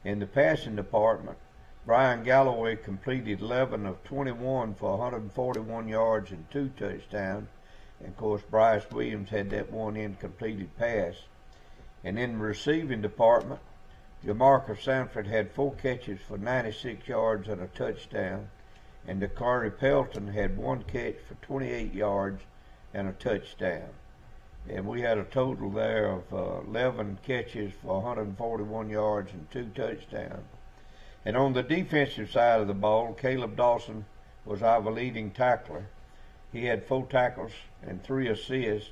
In the passing department, Brian Galloway completed 11 of 21 for 141 yards and 2 touchdowns. And, of course, Bryce Williams had that 1 incompleted pass. And in the receiving department, Jamarcus Sanford had 4 catches for 96 yards and a touchdown. And Dakari Pelton had 1 catch for 28 yards and a touchdown. And we had a total there of 11 catches for 141 yards and 2 touchdowns. And on the defensive side of the ball, Caleb Dawson was our leading tackler. He had 4 tackles and 3 assists.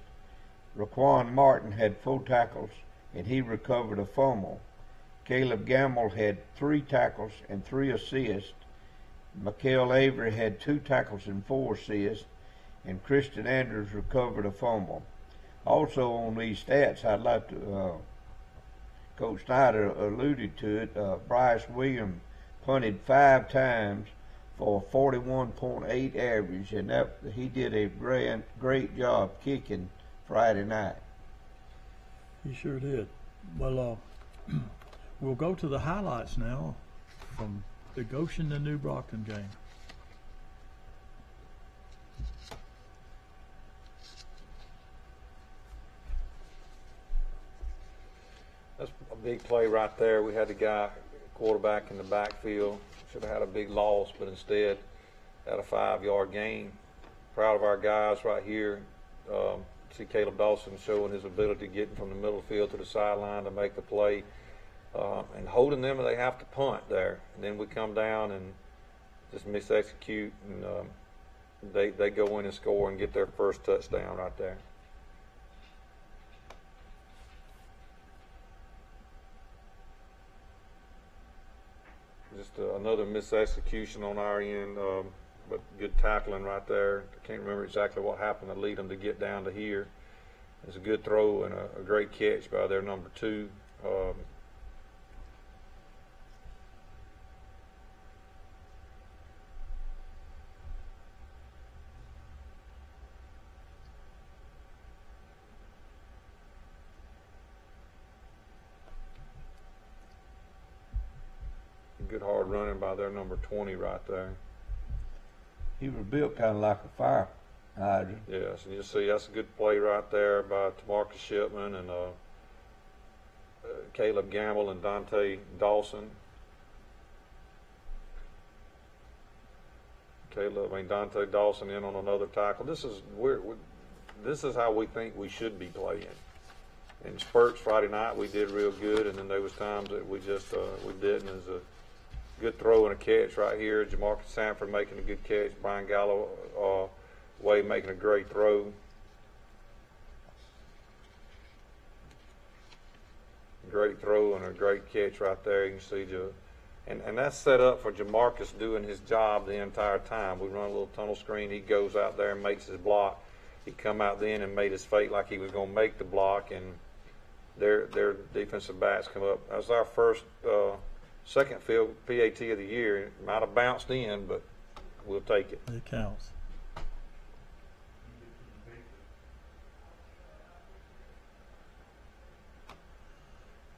Raquan Martin had 4 tackles, and he recovered a fumble. Caleb Gamble had 3 tackles and 3 assists. Mikael Avery had 2 tackles and 4 assists, and Christian Andrews recovered a fumble. Also on these stats, I'd like to, Coach Snyder alluded to it, Bryce Williams punted 5 times for a 41.8 average, and he did a great job kicking Friday night. He sure did. Well, we'll go to the highlights now from the Goshen and New Brockton game. That's a big play right there. We had the guy, quarterback in the backfield. Should have had a big loss, but instead had a 5-yard gain. Proud of our guys right here. See Caleb Dawson showing his ability getting from the middle of the field to the sideline to make the play and holding them, and they have to punt there. And then we come down and just misexecute, and they go in and score and get their first touchdown right there. Just another misexecution on our end, but good tackling right there. I can't remember exactly what happened to lead them to get down to here. It's a good throw and a great catch by their number 2. Good hard running by their number 20 right there. He was built kind of like a fire hydrant. Yes, and you see that's a good play right there by Tamarcus Shipman and Caleb Gamble and Dante Dawson. Dante Dawson in on another tackle. This is how we think we should be playing. In spurts Friday night we did real good, and then there was times that we just we didn't. As a good throw and a catch right here. Jamarcus Sanford making a good catch. Brian Galloway making a great throw. Great throw and a great catch right there. You can see, and that's set up for Jamarcus doing his job the entire time. We run a little tunnel screen. He goes out there and makes his block. He come out then and made his fake like he was going to make the block, and their defensive backs come up. That was our first second field PAT of the year. It might have bounced in, but we'll take it. It counts.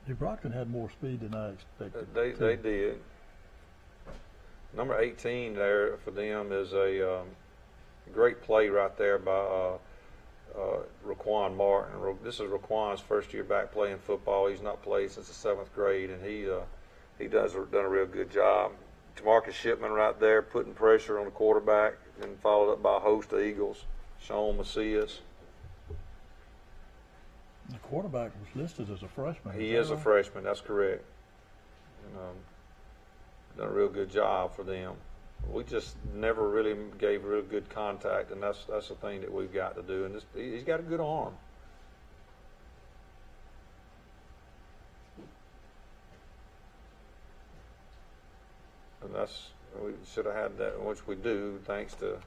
New Brockton had more speed than I expected. They did. Number 18 there for them is a great play right there by Raquan Martin. This is Raquan's first year back playing football. He's not played since the 7th grade, and he done a real good job. Tamarcus Shipman right there putting pressure on the quarterback, and followed up by a host of Eagles. Sean Macias. The quarterback was listed as a freshman. He is a freshman, that's correct. And, done a real good job for them. We just never really gave real good contact, and that's the thing that we've got to do. And he's got a good arm. And we should have had that, which we do, thanks to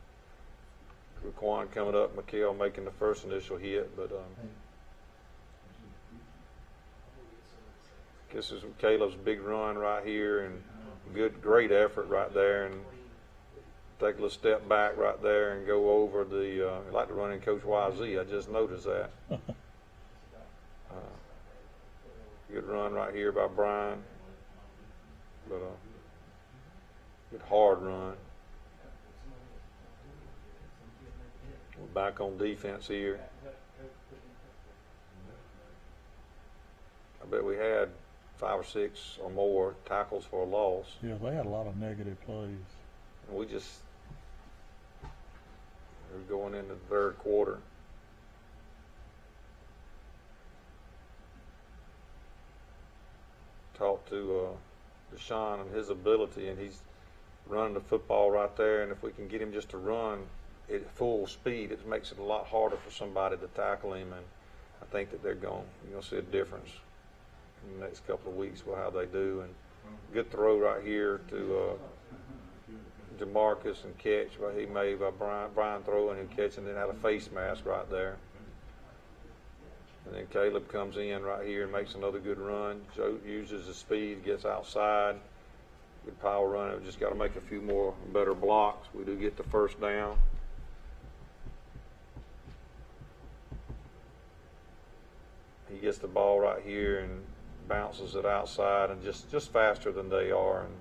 Raquan coming up, Mikael making the first initial hit. But this is Caleb's big run right here, and great effort right there, and take a little step back right there and go over the. I like to run in Coach YZ. I just noticed that. Good run right here by Brian, but good hard run. We're back on defense here. I bet we had 5 or 6 or more tackles for a loss. Yeah, they had a lot of negative plays. And we're going into the 3rd quarter. Talked to Deshaun and his ability, and he's running the football right there, and if we can get him just to run at full speed, it makes it a lot harder for somebody to tackle him, and I think that you're going to see a difference in the next couple of weeks with how they do. And good throw right here to DeMarcus, and catch what he made by Brian throwing and catching, and had a face mask right there. And then Caleb comes in right here and makes another good run. Joe uses his speed, gets outside. Good power run. We just got to make a few more better blocks. We do get the first down. He gets the ball right here and bounces it outside, and just faster than they are, and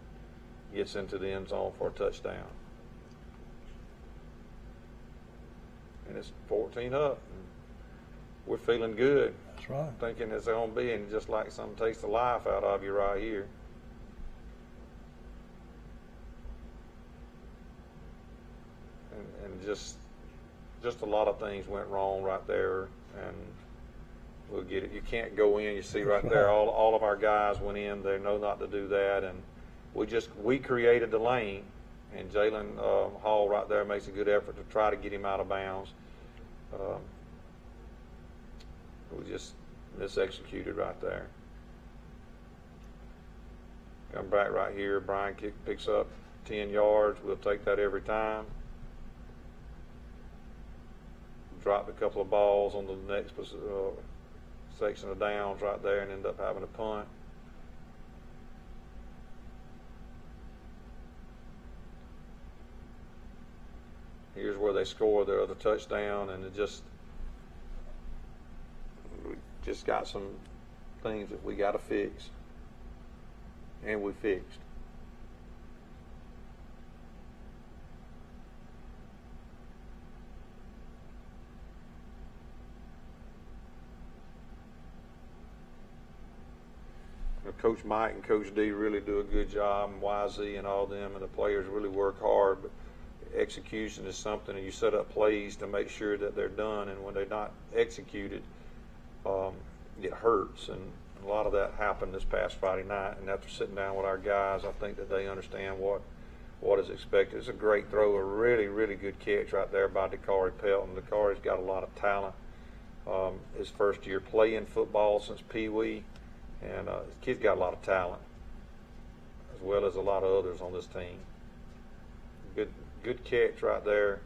gets into the end zone for a touchdown. And it's 14 up. And we're feeling good. That's right. Thinking it's going to be, and just like something takes the life out of you right here. And just a lot of things went wrong right there, and we'll get it. You can't go in. You see right there, all of our guys went in. They know not to do that, and we created the lane, and Jalen Hall right there makes a good effort to try to get him out of bounds. We just misexecuted right there. Come back right here. Brian picks up 10 yards. We'll take that every time. Dropped a couple of balls on the next section of downs right there, and end up having a punt. Here's where they score their other touchdown, and we just got some things that we got to fix, and we fixed. Coach Mike and Coach D really do a good job, and YZ and all them, and the players really work hard. But execution is something, and you set up plays to make sure that they're done, and when they're not executed, it hurts. And a lot of that happened this past Friday night, and after sitting down with our guys, I think that they understand what is expected. It's a great throw, a really, really good catch right there by Dakari Pelton. Dakari's got a lot of talent. His first year playing football since Pee Wee. And this kid's got a lot of talent, as well as a lot of others on this team. Good catch right there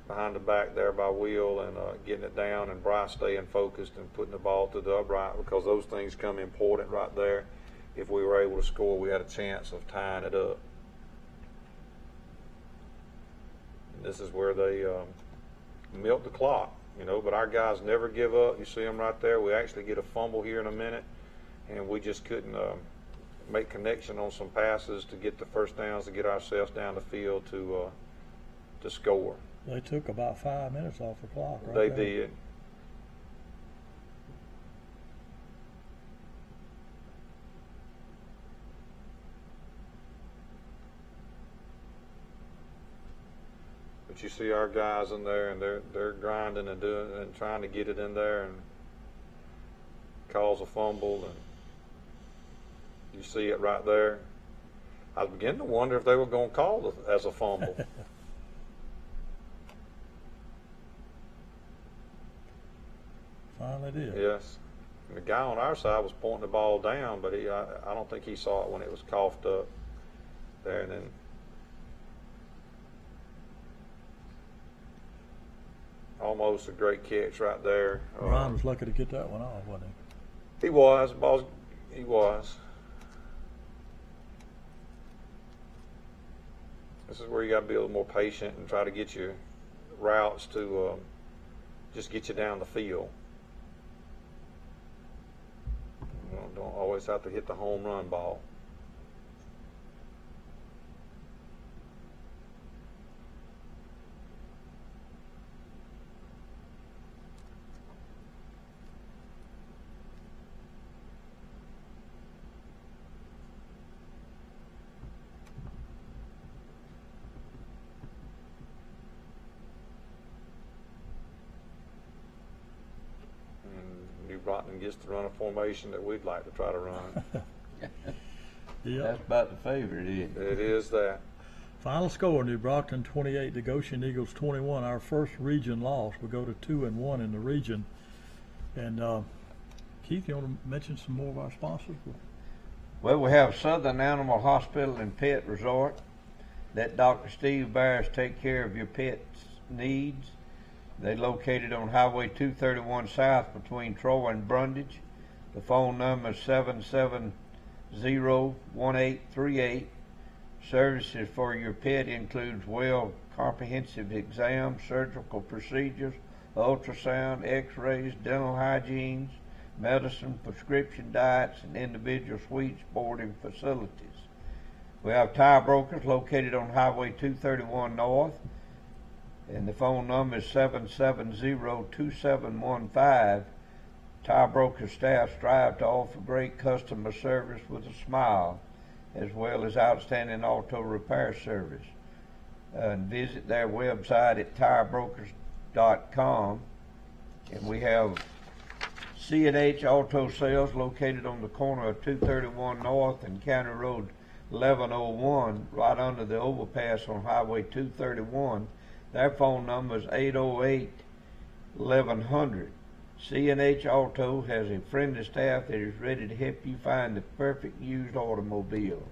behind the back there by Will, and getting it down, and Bryce staying focused and putting the ball to the upright, because those things come important right there. If we were able to score, we had a chance of tying it up. And this is where they milk the clock, but our guys never give up. You see them right there. We actually get a fumble here in a minute. and we just couldn't make connection on some passes to get the first downs to get ourselves down the field to score. They took about 5 minutes off the clock, right? They there. did. But you see our guys in there, and they're grinding and doing and trying to get it in there, and cause a fumble, and you see it right there. I was beginning to wonder if they were going to call it as a fumble. Finally did. Yes. And the guy on our side was pointing the ball down, but I don't think he saw it when it was coughed up there. And then almost a great catch right there. Ryan was lucky to get that one off, wasn't he? He was. He was. This is where you got to be a little more patient and try to get your routes to just get you down the field. You know, don't always have to hit the home run ball. Brockton gets to run a formation that we'd like to try to run. Yeah, that's about the favorite, isn't it? It is that. Final score: New Brockton 28, the Goshen Eagles 21. Our first region loss. We go to 2-1 in the region. And Keith, you want to mention some more of our sponsors? Well, we have Southern Animal Hospital and Pet Resort. Let Dr. Steve Byers take care of your pet's needs. They're located on Highway 231 South between Troy and Brundage. The phone number is 770-1838. Services for your pet includes well comprehensive exams, surgical procedures, ultrasound, x-rays, dental hygienes, medicine, prescription diets, and individual suites boarding facilities. We have tire brokers located on Highway 231 North. And the phone number is 770-2715. Tire broker staff strive to offer great customer service with a smile, as well as outstanding auto repair service. And visit their website at tirebrokers.com. And we have C&H Auto Sales located on the corner of 231 North and County Road 1101, right under the overpass on Highway 231. Their phone number is 808-1100. C&H Auto has a friendly staff that is ready to help you find the perfect used automobile.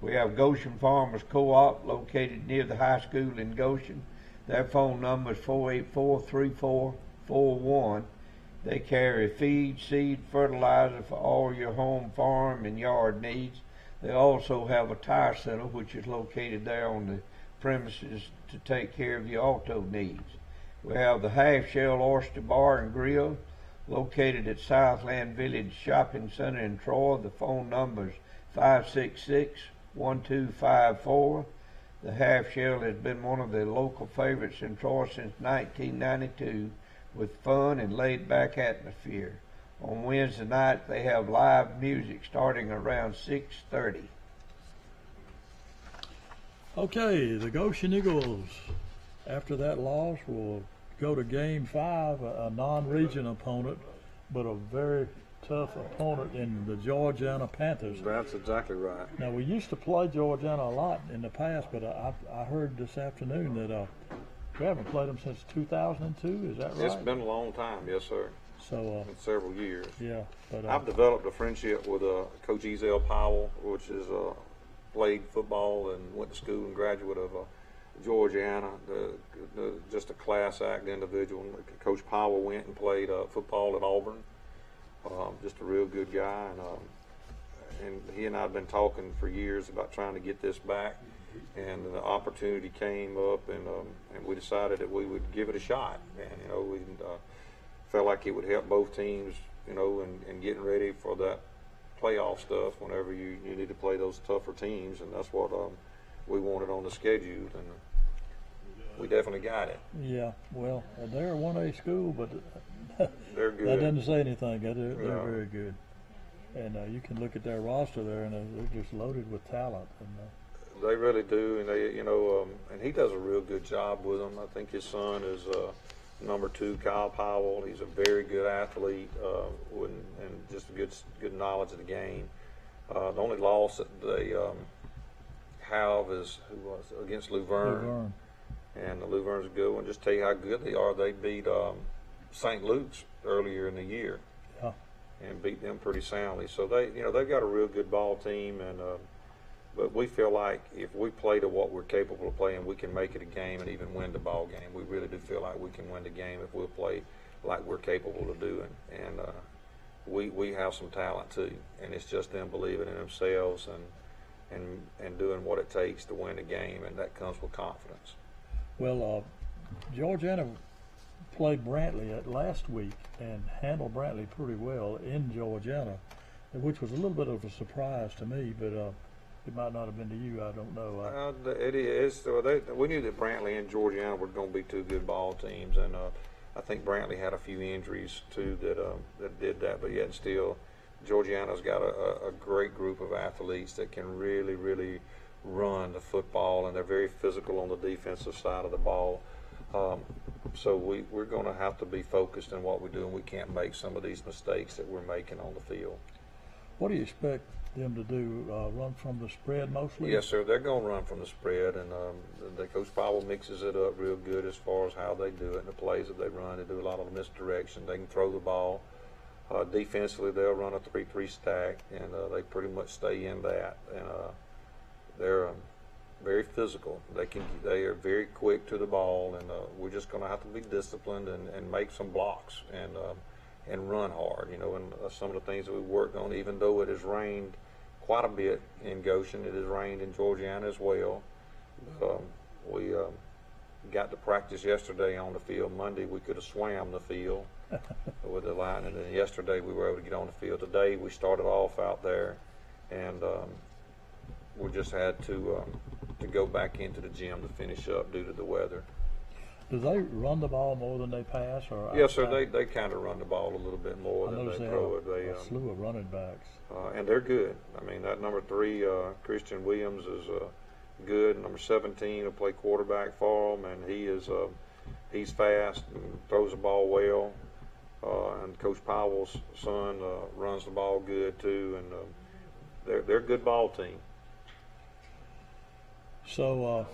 We have Goshen Farmers Co-op located near the high school in Goshen. Their phone number is 484-3441. They carry feed, seed, fertilizer for all your home, farm, and yard needs. They also have a tire center which is located there on the premises to take care of your auto needs. We have the Half Shell Oyster Bar and Grill located at Southland Village Shopping Center in Troy. The phone number is 566-1254. The Half Shell has been one of the local favorites in Troy since 1992 with fun and laid-back atmosphere. On Wednesday night they have live music starting around 6:30. Okay, the Goshen Eagles, after that loss, will go to Game 5, a non-region opponent, but a very tough opponent in the Georgiana Panthers. That's exactly right. Now, we used to play Georgiana a lot in the past, but I heard this afternoon that we haven't played them since 2002. Is that right? It's been a long time, yes, sir. So several years. Yeah, but I've developed a friendship with Coach Ezell Powell, which is played football and went to school and graduate of Georgiana. Just a class act individual. Coach Powell went and played football at Auburn. Just a real good guy, and he and I have been talking for years about trying to get this back. And the opportunity came up, and we decided that we would give it a shot. And we felt like it would help both teams, in getting ready for that playoff stuff whenever you need to play those tougher teams, and that's what we wanted on the schedule, and we definitely got it. Yeah, well, they're a 1A school, but they're good. That doesn't say anything. They're very good. And you can look at their roster there, and they're just loaded with talent. And they really do, and they, and he does a real good job with them. I think his son is number 2, Kyle Powell. He's a very good athlete and just a good knowledge of the game. The only loss that they have is against Luverne. And the Luverne's a good one. Just tell you how good they are. They beat St. Luke's earlier in the year. Yeah. And beat them pretty soundly. So they've got a real good ball team, and but we feel like if we play to what we're capable of playing, we can make it a game and even win the ball game. We really do feel like we can win the game if we'll play like we're capable of doing. And we have some talent too, and it's just them believing in themselves and doing what it takes to win the game, and that comes with confidence. Well, Georgiana played Brantley last week and handled Brantley pretty well in Georgiana, which was a little bit of a surprise to me, but it might not have been to you. I don't know. It is. We knew that Brantley and Georgiana were going to be 2 good ball teams, and I think Brantley had a few injuries too that did that, but yet still, Georgiana's got a great group of athletes that can really, really run the football, and they're very physical on the defensive side of the ball. So we're going to have to be focused in what we do, and we can't make some of these mistakes that we're making on the field. What do you expect them to do? Run from the spread mostly? Yes, sir. They're going to run from the spread, and Coach Powell mixes it up real good as far as how they do it and the plays that they run. They do a lot of misdirection. They can throw the ball. Defensively, they'll run a 3-3 stack, and they pretty much stay in that. And they're very physical. They are very quick to the ball, and we're just going to have to be disciplined and make some blocks and run hard. And some of the things that we worked on, even though it has rained quite a bit in Goshen, it has rained in Georgiana as well. We got to practice yesterday on the field. Monday we could have swam the field with the line, and then yesterday we were able to get on the field. Today we started off out there, and we just had to go back into the gym to finish up due to the weather. Do they run the ball more than they pass? Or yes, sir. They kind of run the ball a little bit more than they throw it. They a slew of running backs, and they're good. I mean, that number 3, Christian Williams, is good. Number 17 will play quarterback for them, and he's fast and throws the ball well. And Coach Powell's son runs the ball good too, and they're a good ball team. So,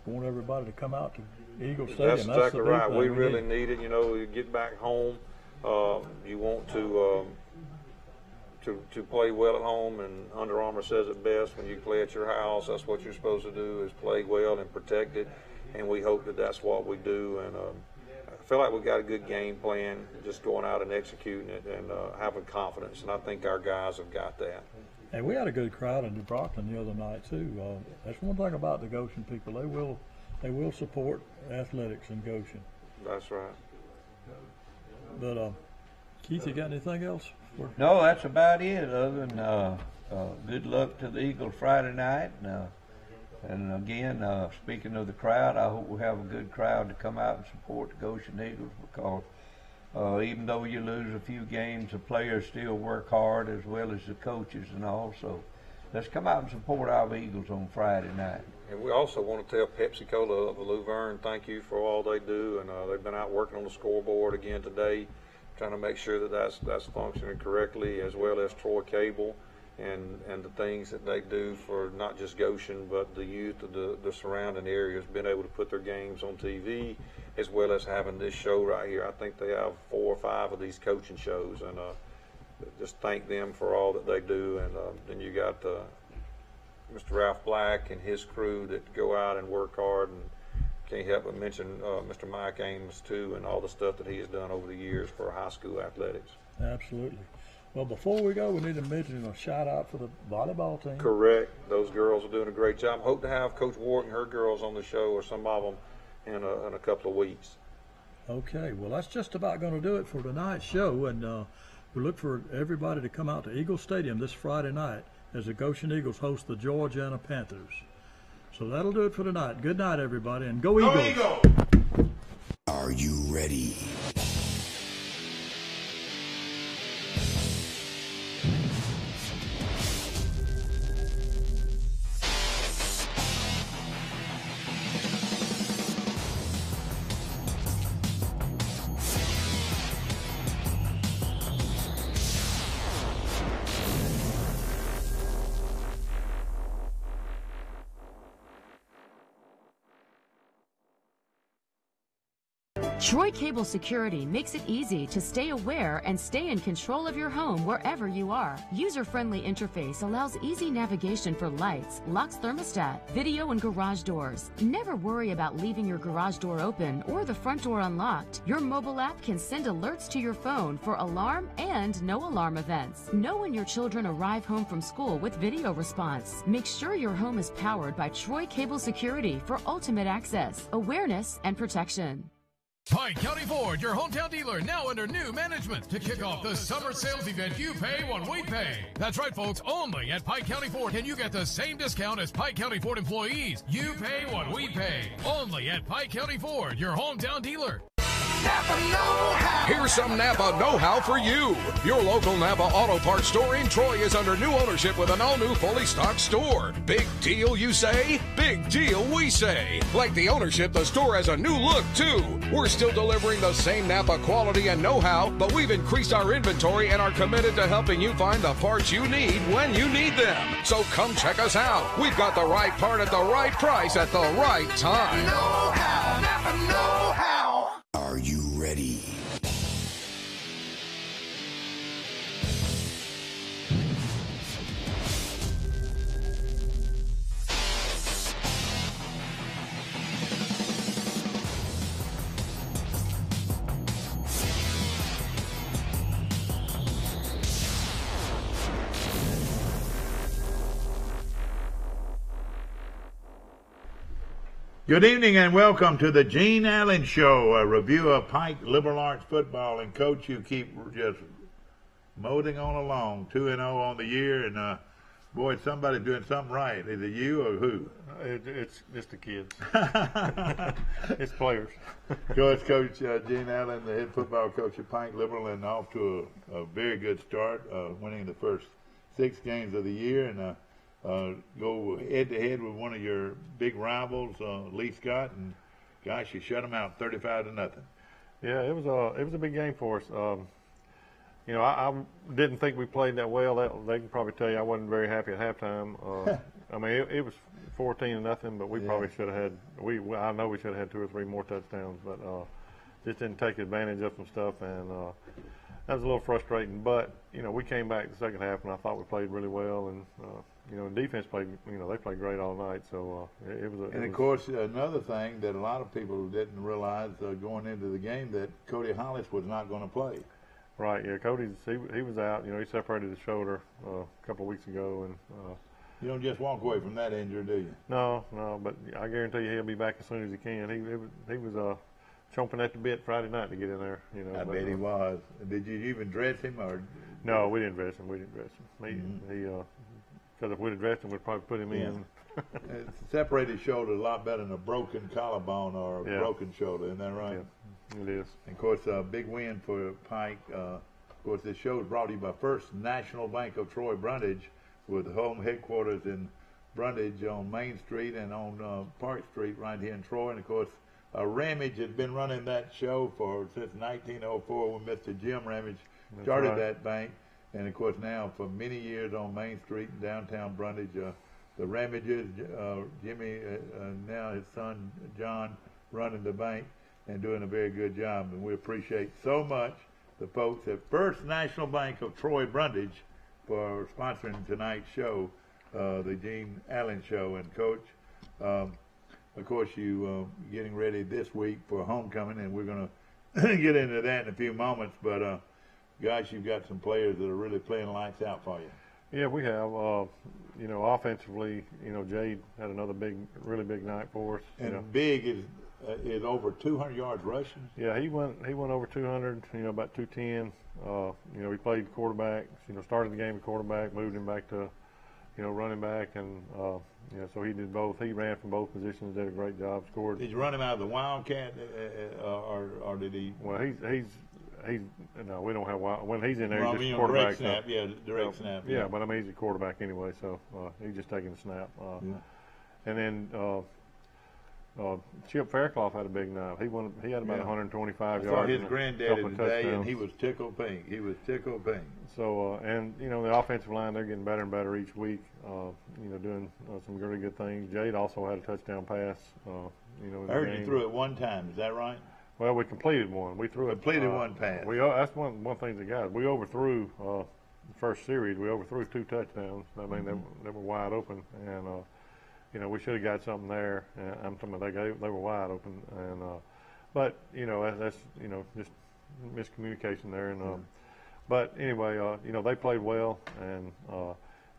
want everybody to come out to Eagle Stadium. That's exactly right. We really need it. You get back home. You want to play well at home, and Under Armour says it best: when you play at your house, that's what you're supposed to do, is play well and protect it. And we hope that that's what we do. And I feel like we got a good game plan, just going out and executing it and having confidence. And I think our guys have got that. And we had a good crowd in New Brockton the other night too. That's one thing about the Goshen people; they will support athletics in Goshen. That's right. But Keith, you got anything else? No, that's about it. Other than good luck to the Eagles Friday night, and again, speaking of the crowd, I hope we have a good crowd to come out and support the Goshen Eagles, because even though you lose a few games, the players still work hard, as well as the coaches and all. So let's come out and support our Eagles on Friday night. And we also want to tell Pepsi-Cola of Luverne thank you for all they do. And they've been out working on the scoreboard again today, trying to make sure that that's functioning correctly, as well as Troy Cable and the things that they do for not just Goshen, but the youth of the surrounding areas, being able to put their games on TV, as well as having this show right here. I think they have 4 or 5 of these coaching shows, and just thank them for all that they do. And then you got Mr. Ralph Black and his crew that go out and work hard, and can't help but mention Mr. Mike Ames too, and all the stuff that he has done over the years for high school athletics. Absolutely. Well, before we go, we need to mention a shout-out for the volleyball team. Correct. Those girls are doing a great job. Hope to have Coach Ward and her girls on the show, or some of them, in a couple of weeks. Okay. Well, that's just about going to do it for tonight's show. And We look for everybody to come out to Eagle Stadium this Friday night as the Goshen Eagles host the Georgiana Panthers. So that'll do it for tonight. Good night, everybody, and go Eagles! Go Eagles! Are you ready? Troy Cable Security makes it easy to stay aware and stay in control of your home wherever you are. User-friendly interface allows easy navigation for lights, locks thermostat, video and garage doors. Never worry about leaving your garage door open or the front door unlocked. Your mobile app can send alerts to your phone for alarm and no alarm events. Know when your children arrive home from school with video response. Make sure your home is powered by Troy Cable Security for ultimate access, awareness, and protection. Pike County Ford, your hometown dealer, now under new management. To kick off the summer sales event, you pay what we pay. That's right, folks. Only at Pike County Ford can you get the same discount as Pike County Ford employees. You pay what we pay. Only at Pike County Ford, your hometown dealer. Napa know-how. Here's some Napa know-how for you. Your local Napa Auto Parts store in Troy is under new ownership with an all-new fully stocked store. Big deal, you say? Big deal, we say. Like the ownership, the store has a new look, too. We're still delivering the same Napa quality and know-how, but we've increased our inventory and are committed to helping you find the parts you need when you need them. So come check us out. We've got the right part at the right price at the right time. Know-how. Napa know-how. Are you ready? Good evening and welcome to the Gene Allen Show, a review of Pike Liberal Arts football. And Coach, you keep just motoring on along, 2-0 on the year, and boy, somebody's doing something right. Is it you or who? It's the kids. It's players. Coach Gene Allen, the head football coach at Pike Liberal, and off to a very good start, winning the first 6 games of the year, and go head-to-head with one of your big rivals, Lee Scott, and gosh, you shut them out 35-0. Yeah, it was a big game for us. You know, I didn't think we played that well. They can probably tell you I wasn't very happy at halftime. I mean, it was 14-0, but we probably should have had. I know we should have had 2 or 3 more touchdowns, but just didn't take advantage of some stuff, and that was a little frustrating. But you know, we came back the second half, and I thought we played really well, and you know, defense played. You know, they played great all night. So it was. Of course, another thing that a lot of people didn't realize going into the game, that Cody Hollis was not going to play. Right. Yeah, Cody's he was out. You know, he separated his shoulder a couple of weeks ago, and. You don't just walk away from that injury, do you? No, but I guarantee you he'll be back as soon as he can. He was chomping at the bit Friday night to get in there. You know, I bet he was. Did you even dress him or? No, we didn't dress him. He because if we'd have dressed him, we'd probably put him in. Separated shoulder a lot better than a broken collarbone or a broken shoulder. Isn't that right? Yeah, it is. And of course, a big win for Pike. Of course, this show is brought to you by First National Bank of Troy Brundage, with home headquarters in Brundage on Main Street and on Park Street right here in Troy. And of course, Ramage has been running that show since 1904 when Mr. Jim Ramage started that bank. And of course now for many years on Main Street in downtown Brundage, the Ramages, Jimmy, now his son John, running the bank and doing a very good job. And we appreciate so much the folks at First National Bank of Troy Brundage for sponsoring tonight's show, the Gene Allen Show. And Coach, of course, you getting ready this week for homecoming, and we're going to get into that in a few moments. But gosh, you've got some players that are really playing lights out for you. Yeah, we have. You know, offensively, you know, Jade had another really big night for us. And big is is over 200 yards rushing. Yeah, he went over 200. About 210. He played quarterback. Started the game at quarterback, moved him back to, running back, and so he did both. He ran from both positions, did a great job, scored. Did you run him out of the Wildcat, or did he? Well, he's no, we don't have wild. When he's in there, Well, he's just quarterback. direct snap, direct snap. Yeah, but I mean he's a quarterback anyway, so he's just taking the snap. And then Chip Faircloth had a big night. He had about 125 yards. I saw his granddaddy today, and he was tickled pink. So, the offensive line, they're getting better and better each week. Doing some really good things. Jade also had a touchdown pass. I heard you threw it one time. Is that right? Well, we completed one. We threw completed one pass. That's one thing that got it. We overthrew the first series. We overthrew 2 touchdowns. I mean, they were wide open, and we should have got something there. I'm talking about they were wide open, and but that's just miscommunication there. And but anyway, they played well, and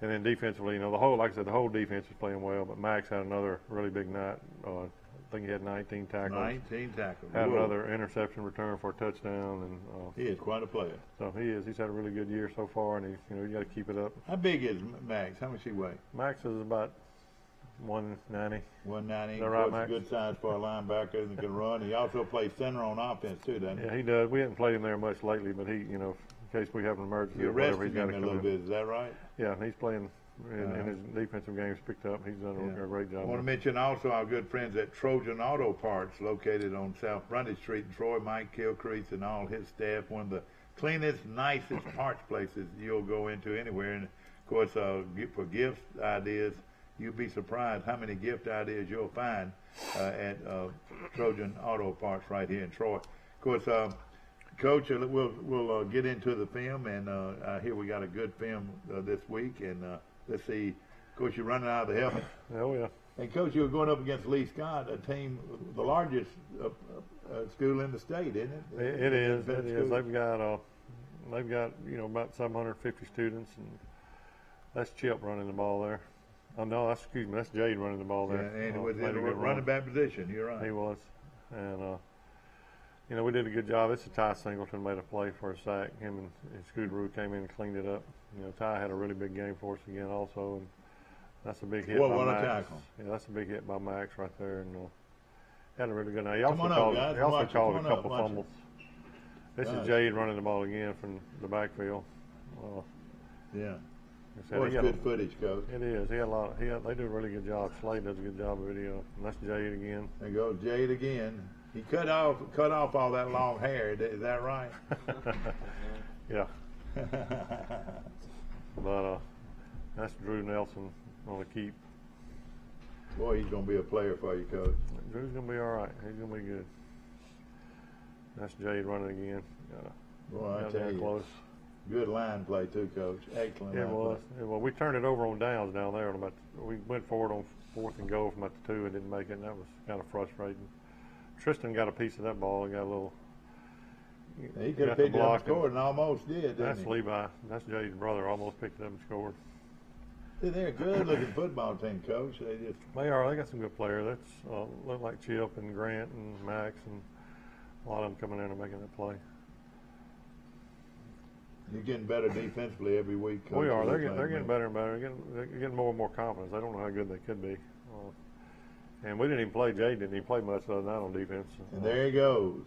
then defensively, the whole defense was playing well. But Max had another really big night. I think he had 19 tackles. 19 tackles. Had another interception return for a touchdown, and he is quite a player. So he is. He's had a really good year so far, and you got to keep it up. How big is Max? How much he weigh? Max is about 190. 190. Is that right, Max? Good size for a linebacker and can run. He also plays center on offense too, doesn't he? Yeah, he does. We haven't played him there much lately, but he, in case we have an emergency or whatever, he's got to come in. a little bit. Is that right? Yeah, he's playing. And his defensive game's picked up. He's done a great job. I want to mention also our good friends at Trojan Auto Parts, located on South Brundage Street in Troy. Mike Kilcrease and all his staff, one of the cleanest, nicest parts places you'll go into anywhere. And of course, for gift ideas, you'll be surprised how many gift ideas you'll find at Trojan Auto Parts right here in Troy. Of course, Coach, we'll get into the film, and I hear we got a good film this week, and let's see. Of course, you're running out of the helmet. Oh, yeah. And, Coach, you're going up against Lee Scott, a team, the largest school in the state, isn't it? It is. They've got about 750 students, and that's Chip running the ball there. Oh, no, that's Jade running the ball there. Yeah, and it was in a running back position. You're right. He was. And, we did a good job. It's a Ty Singleton made a play for a sack. Him and Scooteroo came in and cleaned it up. Ty had a really big game for us again also, and that's a big hit by Max. Tackle. Yeah, that's a big hit by Max right there, and had a really good night. He also called a couple fumbles. This is Jade running the ball again from the backfield. Yeah. Boy, it's good footage, Coach. It is. They do a really good job. Slade does a good job of video. And that's Jade again. There goes Jade again. He cut off all that long hair. Is that right? Yeah. But that's Drew Nelson on the keep. Boy, he's going to be a player for you, Coach. Drew's going to be all right. He's going to be good. That's Jade running again. Boy, I tell you. Close. Good line play too, Coach. Excellent. It was. Well, we turned it over on downs down there. We went forward on 4th and goal from about the 2 and didn't make it, and that was kind of frustrating. Tristan got a piece of that ball and got a little. He could have picked it up and scored, and almost did. That's Levi. That's Jade's brother. Almost picked it up and scored. They're a good-looking football team, Coach. They are. They got some good players. That's look like Chip and Grant and Max, and a lot of them coming in and making that play. You're getting better defensively every week, Coach. We are. They're getting better and better. They're getting more and more confidence. They don't know how good they could be. And we didn't even play. Jade didn't even play much the other night on defense. And there he goes.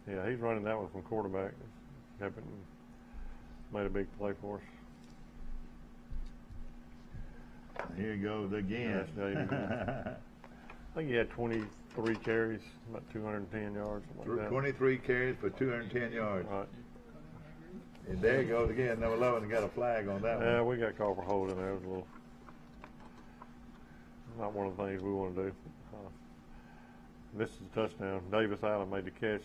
Yeah, he's running that one from quarterback. Made a big play for us. Here he goes again. I think he had 23 carries, about 210 yards. Like 23 carries for 210 yards. Right. And there he goes again. Number 11 got a flag on that one. Yeah, we got called for holding there. It was a little, not one of the things we want to do. This is a touchdown. Davis Allen made the catch.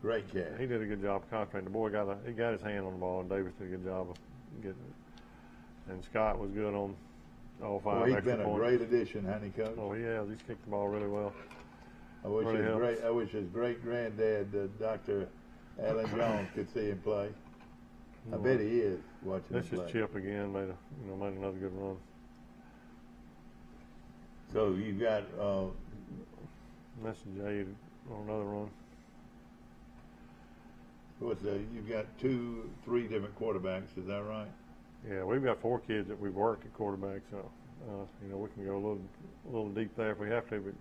Great catch. He did a good job concentrating. The boy he got his hand on the ball, and Davis did a good job of getting it. And Scott was good on all 5 he's extra been points. a great addition, hasn't he, Coach? Oh, he has. He's kicked the ball really well. I wish his great granddad, Dr. Alan Jones, could see him play. I bet he is watching him play. This is Chip again. Made another good run. So you've got That's Jade on another run. Of course, you've got 3 different quarterbacks. Is that right? Yeah, we've got 4 kids that we've worked at quarterback, so you know, we can go a little deep there if we have to. But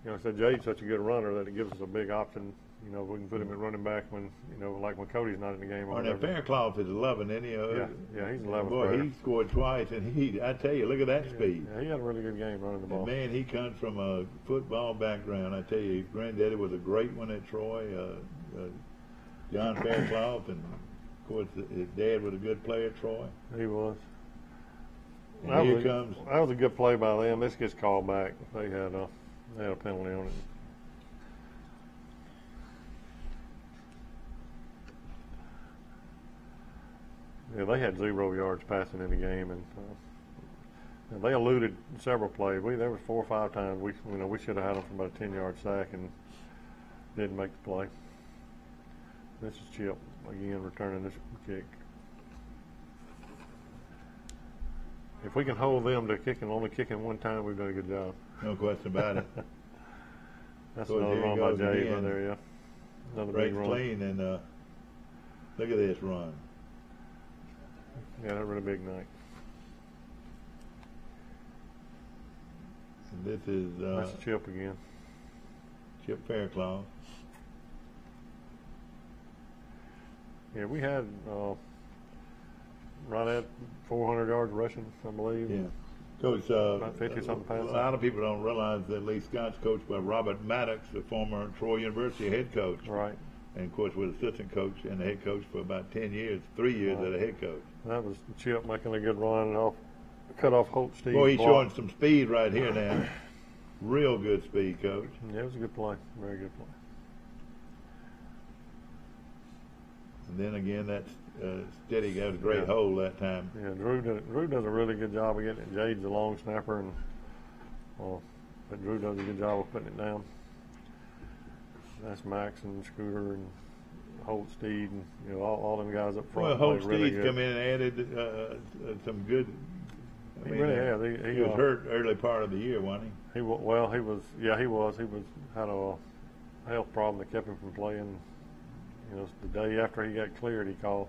you know, I said Jade's such a good runner that it gives us a big option. You know, we can put him at running back when, you know, like when Cody's not in the game. Or now Faircloth is 11, isn't he? Yeah, he's 11. Boy, he scored twice, and I tell you, look at that speed. Yeah, he had a really good game running the ball. And man, he comes from a football background. I tell you, his granddaddy was a great one at Troy, John Faircloth, and of course his dad was a good player at Troy. He was. And here comes. That was a good play by them. This gets called back. They had a penalty on it. Yeah, they had 0 yards passing in the game, and they eluded several plays. There was 4 or 5 times we should have had them for about a 10-yard sack and didn't make the play. This is Chip again returning this kick. If we can hold them to only kicking 1 time, we've done a good job. No question about it. That's another run by Jay right there, yeah. Another big run. Clean, and look at this run. Yeah, that really big night. And this is that's Chip again. Chip Faircloth. Yeah, we had right at 400 yards rushing, I believe. Yeah. Coach, about 50-something passes. A lot of people don't realize that Lee Scott's coached by Robert Maddox, the former Troy University head coach. Right. And, of course, was assistant coach and the head coach for about 10 years, 3 years as a head coach. That was Chip making a good run cut off Holt Steve. Boy, he's showing some speed right here now. Real good speed, Coach. Yeah, it was a good play. Very good play. And then again, that's Steady got a great hole that time. Yeah, Drew does a really good job of getting it. Jade's a long snapper, but Drew does a good job of putting it down. That's Max and Scooter and Holt Steed and all them guys up front. Well, Holt Steed's really come in and added some good. He really has. He was hurt early part of the year, wasn't he? He was. Yeah, he was. He had a health problem that kept him from playing. The day after he got cleared, he called.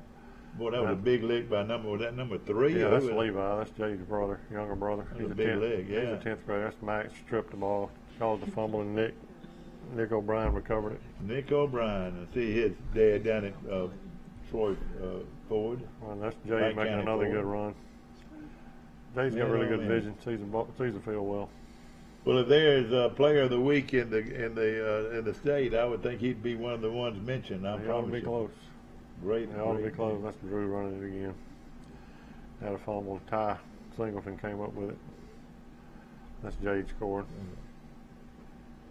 Boy, that was a big lick by was that number 3? Yeah, that's Levi. That's Jade's brother, younger brother. He's a big lick, yeah. He's a 10th grader. That's Max stripped the ball, caused the fumble, and Nick O'Brien recovered it. Nick O'Brien. I see his dad down at Troy Ford. Well, that's Jade making another good run. Jade's got really good vision. Sees the field well. Well, if there's a player of the week in the state, I would think he'd be one of the ones mentioned. He ought to be close. Great. He ought to be close. That's Drew running it again. Had a fumble. Ty Singleton came up with it. That's Jade scoring.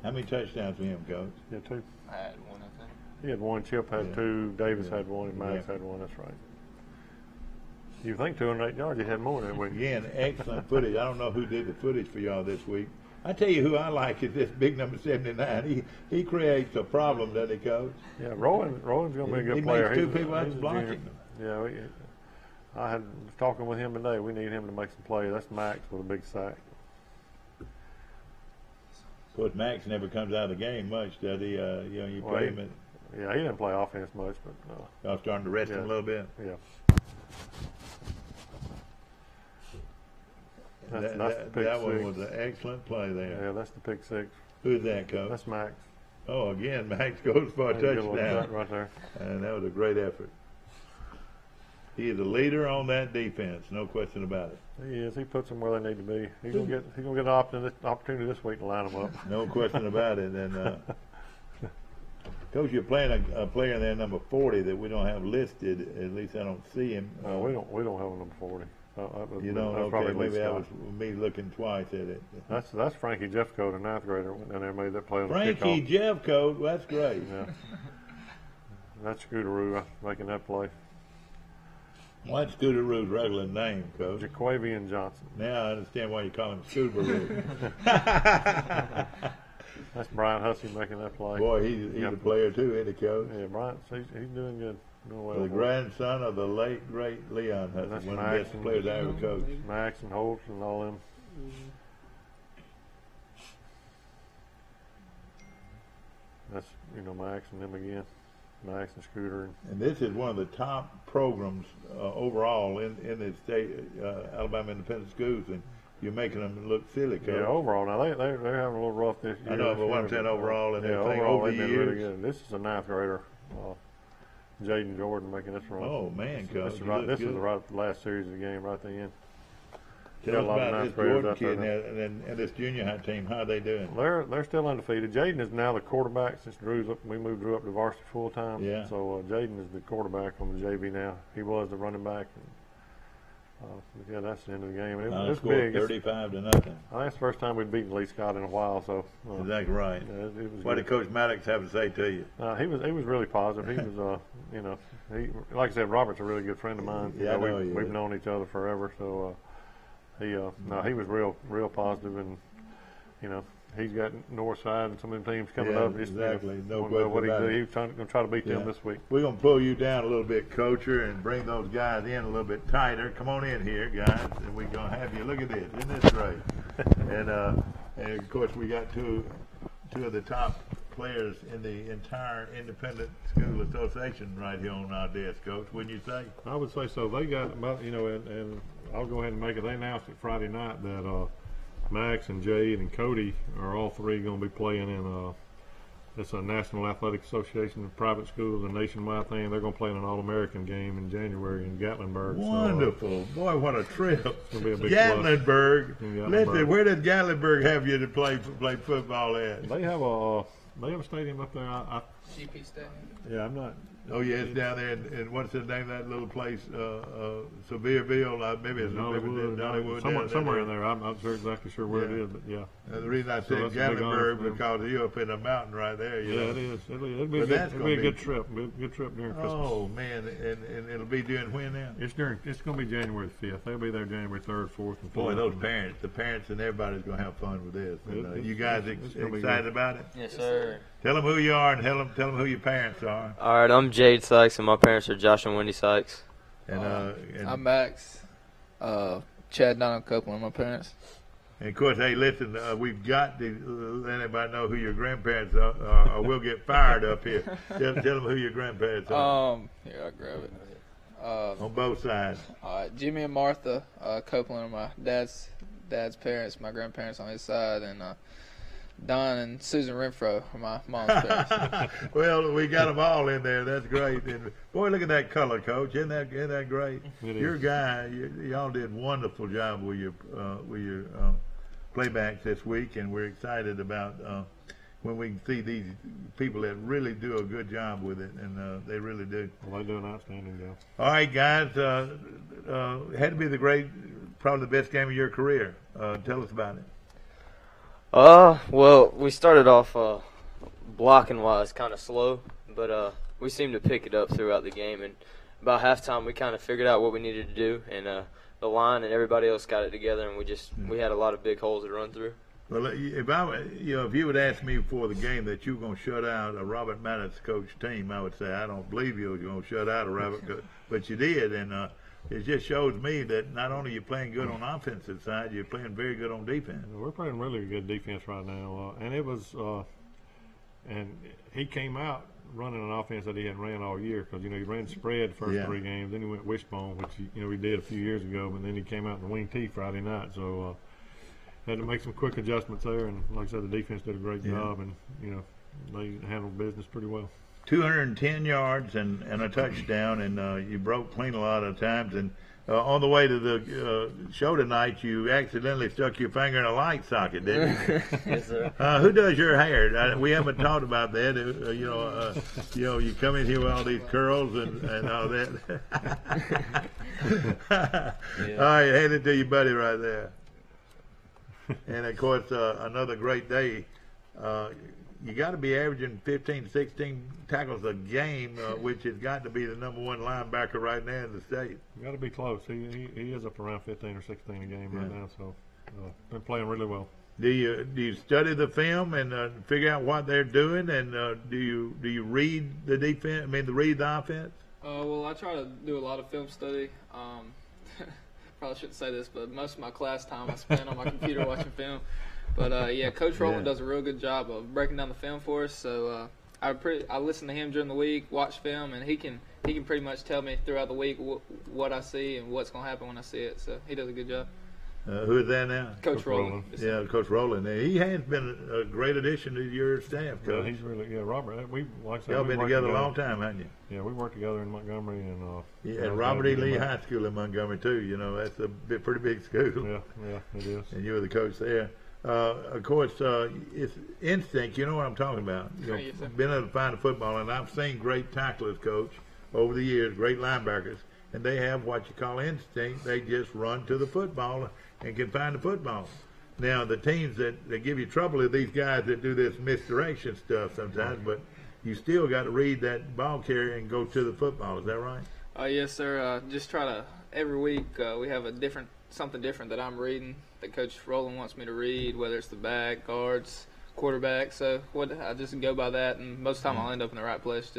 How many touchdowns for him, Coach? Yeah, 2. I had 1, I think. He had 1. Chip had 2. Davis had 1, and Max had 1. That's right. You think 208 yards? He had more that week. Again, excellent footage. I don't know who did the footage for y'all this week. I tell you who I like is this big number 79. He creates a problem, doesn't he, Coach? Yeah, Rowan's going to be a good player. He makes 2 people out to block him. Yeah, I was talking with him today. We need him to make some plays. That's Max with a big sack. Of course, Max never comes out of the game much, does he? You play him. Yeah, he didn't play offense much, but y'all starting to rest him a little bit. Yeah. That one was an excellent play there. Yeah, that's the pick 6. Who's that, Coach? That's Max. Oh, again, Max goes for a touchdown. Right there. And that was a great effort. He is a leader on that defense, no question about it. He is. He puts them where they need to be. He's gonna get an opportunity this week to line them up. No question about it. And Coach, you're playing a player there, number 40, that we don't have listed. At least I don't see him. We don't have a number 40. You don't? Okay, maybe that was me looking twice at it. That's Frankie Jeffcoat, a 9th grader, went down there and made that play on Frankie the kickoff. Jeffcoat, that's great. Yeah. That's Scooteroo making that play. What's Scooteroo's regular name, Coach? Jaquavian Johnson. Now I understand why you call him Scooteroo. That's Brian Hussey making that play. Boy, he's a player too, isn't he, Coach? Yeah, Brian, he's doing good. Well, the grandson of the late, great Leon Hussey, one of the best players I ever coached. Max and Holt and all them. that's Max and them again, Max and Scooter. And this is one of the top programs overall in the state, Alabama Independent Schools, and you're making them look silly, Coach. Yeah, overall. Now they're having a little rough this year. I know, but what I'm saying overall, and everything overall over they've the been years. really good. This is a 9th grader, Jaden Jordan, making this run. Oh man, Coach, this is the last series of the game right at the end. Tell us about this Jordan kid and this junior high team. How are they doing? They're still undefeated. Jaden is now the quarterback since we moved Drew up to varsity full time. Yeah. So Jaden is the quarterback on the JV now. He was the running back. Yeah, that's the end of the game. It's big. 35-0. I think it's the first time we've beaten Lee Scott in a while. So exactly right. Yeah, it was what did Coach Maddox have to say to you? He was really positive. He was he like I said, Robert's a really good friend of mine. Yeah, we've known each other forever. So he was real positive, and he's got Northside and some of them teams coming up. Exactly. No question what about He's going to try to beat them this week. We're going to pull you down a little bit, Coacher, and bring those guys in a little bit tighter. Come on in here, guys, and we're going to have you. Look at this. Isn't this great? and of course, we got two of the top players in the entire Independent School Association right here on our desk, Coach. Wouldn't you say? I would say so. They got about, and I'll go ahead and make it. They announced it Friday night that Max and Jade and Cody are all three going to be playing in it's a National Athletic Association of private schools, a nationwide thing. They're going to play in an All-American game in January in Gatlinburg. Wonderful. So, boy, what a trip. It's going to be a big Gatlinburg. Listen, where does Gatlinburg have you to play football at? They have a stadium up there. GP Stadium. Yeah, I'm not. Oh yeah, it's down there. And what's the name of that little place? Sevierville. Maybe it's Dollywood. Somewhere in there. I'm not exactly sure where it is, but yeah. The reason I said Gatlinburg because you're up in the mountain right there. It is. It'll be a good trip. Good trip during Christmas. Oh man, and it'll be during when now? It's going to be January 5th. They'll be there January 3rd, 4th, and 5th. Boy, the parents and everybody's going to have fun with this. And, you guys excited about it? Yes, sir. Tell them who you are and tell them who your parents are. All right, I'm Jade Sykes, and my parents are Josh and Wendy Sykes. And I'm Max. Chad Donald Copeland, my parents. And of course, hey, listen, we've got to let everybody know who your grandparents are, or we'll get fired up here. Tell them who your grandparents are. Here, I'll grab it. On both sides. Jimmy and Martha Copeland are my dad's parents, my grandparents on his side, and Don and Susan Renfro are my mom's parents. Well, we got them all in there. That's great. And boy, look at that color, Coach. Isn't that great? Your guy, y'all did a wonderful job with your playbacks this week, and we're excited about when we can see these people that really do a good job with it, and they really do. Well, they do an outstanding job. All right, guys. Had to be probably the best game of your career. Tell us about it. Well, we started off blocking wise kind of slow, but we seemed to pick it up throughout the game. And about halftime, we kind of figured out what we needed to do, and the line and everybody else got it together, and we had a lot of big holes to run through. Well, if you would ask me before the game that you were going to shut out a Robert Maddox coach team, I would say I don't believe you were going to shut out a Robert, but you did, and it just shows me that not only you're playing good on the offensive side, you're playing very good on defense. We're playing really good defense right now, and it was, and he came out running an offense that he hadn't ran all year because he ran spread the first 3 games, then he went wishbone, which he did a few years ago, but then he came out in the wing T Friday night, so had to make some quick adjustments there, and like I said, the defense did a great job, and they handled business pretty well. 210 yards and a touchdown, and you broke clean a lot of times. And on the way to the show tonight, you accidentally stuck your finger in a light socket, didn't you? Yes, sir. Who does your hair? We haven't talked about that. You come in here with all these curls and all that. All right, hand it to your buddy right there. And of course, another great day. You got to be averaging 15, 16 tackles a game, which has got to be the number one linebacker right now in the state. You got to be close. He is up around 15 or 16 a game right now, so been playing really well. Do you study the film and figure out what they're doing, and do you read the defense? Read the offense? Well, I try to do a lot of film study. Probably shouldn't say this, but most of my class time I spend on my computer watching film. But yeah, Coach Rowland does a real good job of breaking down the film for us. So I listen to him during the week, watch film, and he can pretty much tell me throughout the week what I see and what's going to happen when I see it. So he does a good job. Who is that now? Coach Rowland. Yeah, Coach Rowland. He has been a great addition to your staff, Coach. Yeah, he's really Robert. Y'all been together a long time, haven't you? Yeah, we worked together in Montgomery and Robert E. Lee High School in Montgomery too. You know, that's a pretty big school. Yeah, it is. And you were the coach there. Of course, it's instinct. You know what I'm talking about. You know, Yes, sir. been able to find the football, and I've seen great tacklers, Coach, over the years, great linebackers, and they have what you call instinct. They just run to the football and can find the football. Now, the teams that give you trouble are these guys that do this misdirection stuff sometimes, but you still got to read that ball carrier and go to the football. Is that right? Yes, sir. Just try to every week we have something different that I'm reading that Coach Rowland wants me to read, whether it's the back, guards, quarterback. So I just go by that, and most of the time I'll end up in the right place.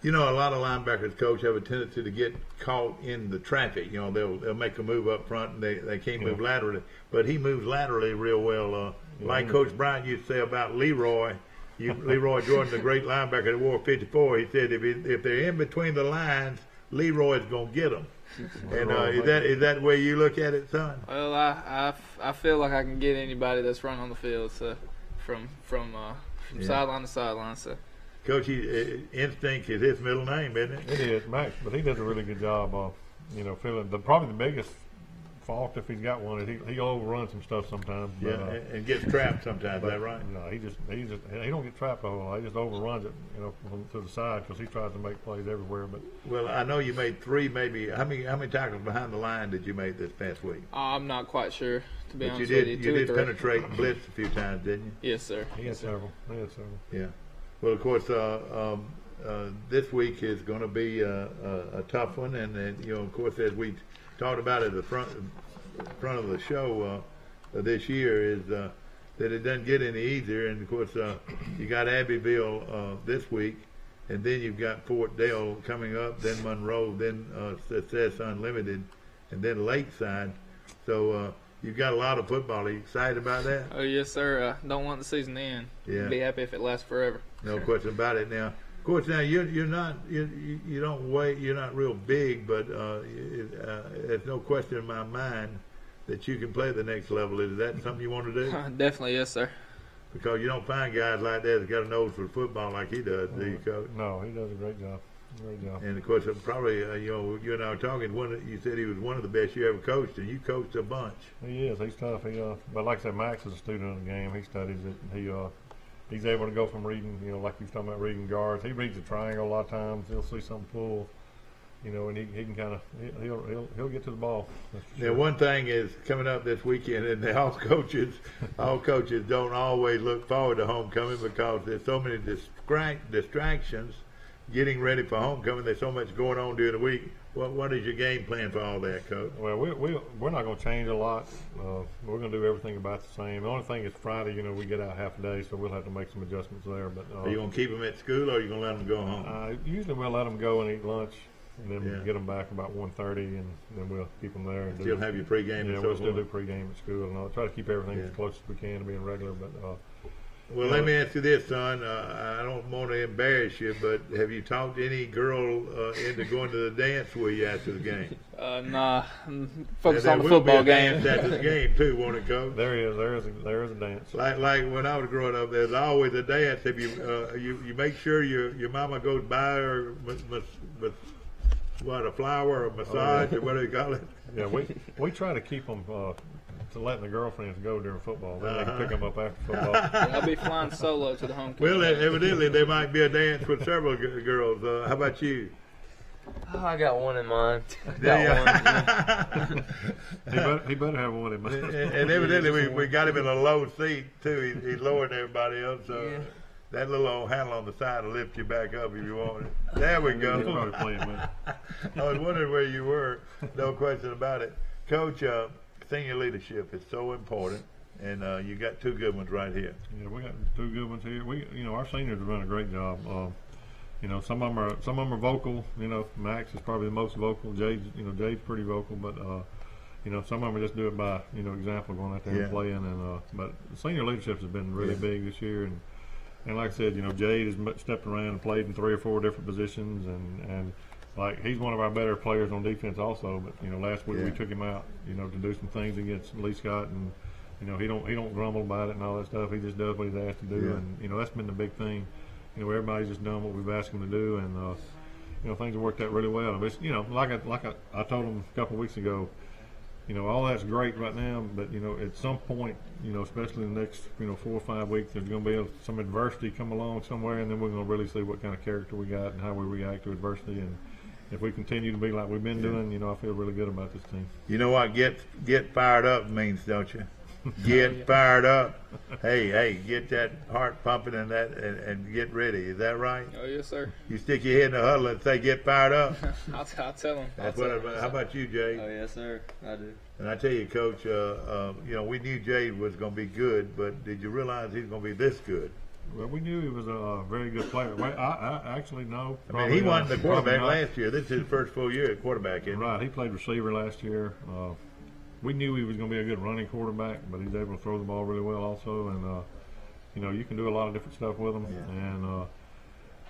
You know, a lot of linebackers, Coach, have a tendency to get caught in the traffic. You know, they'll make a move up front and they can't move laterally. But he moves laterally real well. Like Coach Bryant used to say about Leroy. Leroy Jordan, the great linebacker that wore 54, he said if they're in between the lines, Leroy's going to get them. And is that the way you look at it, son? Well, I feel like I can get anybody that's running on the field, so from sideline to sideline. So. Coach, instinct is his middle name, isn't it? It is, Max, but he does a really good job of, feeling probably the biggest fault, if he's got one, is he overruns some stuff sometimes. Yeah, and gets trapped sometimes. Is that right? No, he don't get trapped a whole lot. He just overruns it, to the side because he tries to make plays everywhere. But well, I know you made 3, maybe. How many tackles behind the line did you make this past week? I'm not quite sure, to be honest with you. You did penetrate and blitz a few times, didn't you? Yes, sir. He had several. Yeah. Well, of course, this week is going to be a tough one, and of course, as we talked about at the front of the show this year, is that it doesn't get any easier. And of course, you got Abbeville this week, and then you've got Fort Dale coming up, then Monroe, then Success Unlimited, and then Lakeside. So you've got a lot of football. Are you excited about that? Oh yes, sir. Don't want the season to end. Yeah. Be happy if it lasts forever. No question about it. Now, of course, you're not you don't weigh, you're not real big, but there's no question in my mind that you can play the next level. Is that something you want to do? Definitely, yes, sir. Because you don't find guys like that that got a nose for football like he does, do you, Coach? No, he does a great job. Great job. And of course, probably you and I were talking. You said he was one of the best you ever coached, and you coached a bunch. He is. He's tough. But like I said, Max is a student of the game. He studies it. He's able to go from reading, like you was talking about reading guards. He reads a triangle a lot of times. He'll see something pull, and he can kind of he'll get to the ball. Now, one thing is coming up this weekend, and all coaches don't always look forward to homecoming because there's so many distractions getting ready for homecoming. There's so much going on during the week. What is your game plan for all that, Coach? Well, we're not going to change a lot. We're going to do everything about the same. The only thing is Friday, we get out half a day, so we'll have to make some adjustments there. But are you going to keep them at school, or are you going to let them go home? Usually we'll let them go and eat lunch, and then get them back about 1:30, and then we'll keep them there. And still have your pregame. Yeah, we'll still do pregame at school, and I'll try to keep everything as close as we can to being regular. But well, let me ask you this, son. I don't want to embarrass you, but have you talked any girl into going to the dance with you after the game? Nah. Focus on the football game. There will be a dance after the game, too, won't it, Coach? There is a dance. Like when I was growing up, there's always a dance. If you make sure your mama goes by her with a flower or a massage or whatever you call it. Yeah, we try to keep them to letting the girlfriends go during football. Then they can pick them up after football. I'll be flying solo to the home team. Well, evidently there might be a dance with several girls. How about you? Oh, I got one in mind. He better have one in mind. And evidently we got him in a low seat too. He's lower than everybody else. So that little old handle on the side will lift you back up if you want it. There we go. He's probably playing with it. I was wondering where you were. No question about it, Coach. Senior leadership is so important, and you got 2 good ones right here. Yeah, we got 2 good ones here. Our seniors have done a great job. Some of them are vocal. Max is probably the most vocal. Jade's pretty vocal, but some of them just do it by, example, going out there and playing. And but senior leadership has been really big this year. And like I said, Jade has stepped around and played in 3 or 4 different positions. And like, he's one of our better players on defense also. But, last week we took him out, to do some things against Lee Scott. And, he don't grumble about it and all that stuff. He just does what he's asked to do. And, that's been the big thing. Everybody's just done what we've asked them to do. And, things have worked out really well. But, like I told him a couple of weeks ago, all that's great right now, but, at some point, especially in the next, 4 or 5 weeks, there's going to be some adversity come along somewhere, and then we're going to really see what kind of character we got and how we react to adversity. And if we continue to be like we've been doing, I feel really good about this team. You know what get fired up means, don't you? Get fired up. Hey, get that heart pumping and get ready. Is that right? Oh, yes, sir. You stick your head in the huddle and say, get fired up. I'll tell them. How about you, Jade? Oh, yes, sir. I do. And I tell you, Coach, we knew Jade was going to be good, but did you realize he's going to be this good? Well, we knew he was a very good player. I actually know. I mean, he wasn't the quarterback last year. This is his first full year at quarterback, isn't he? Right. He played receiver last year. We knew he was going to be a good running quarterback, but he's able to throw the ball really well also. And, you can do a lot of different stuff with him. Yeah. And,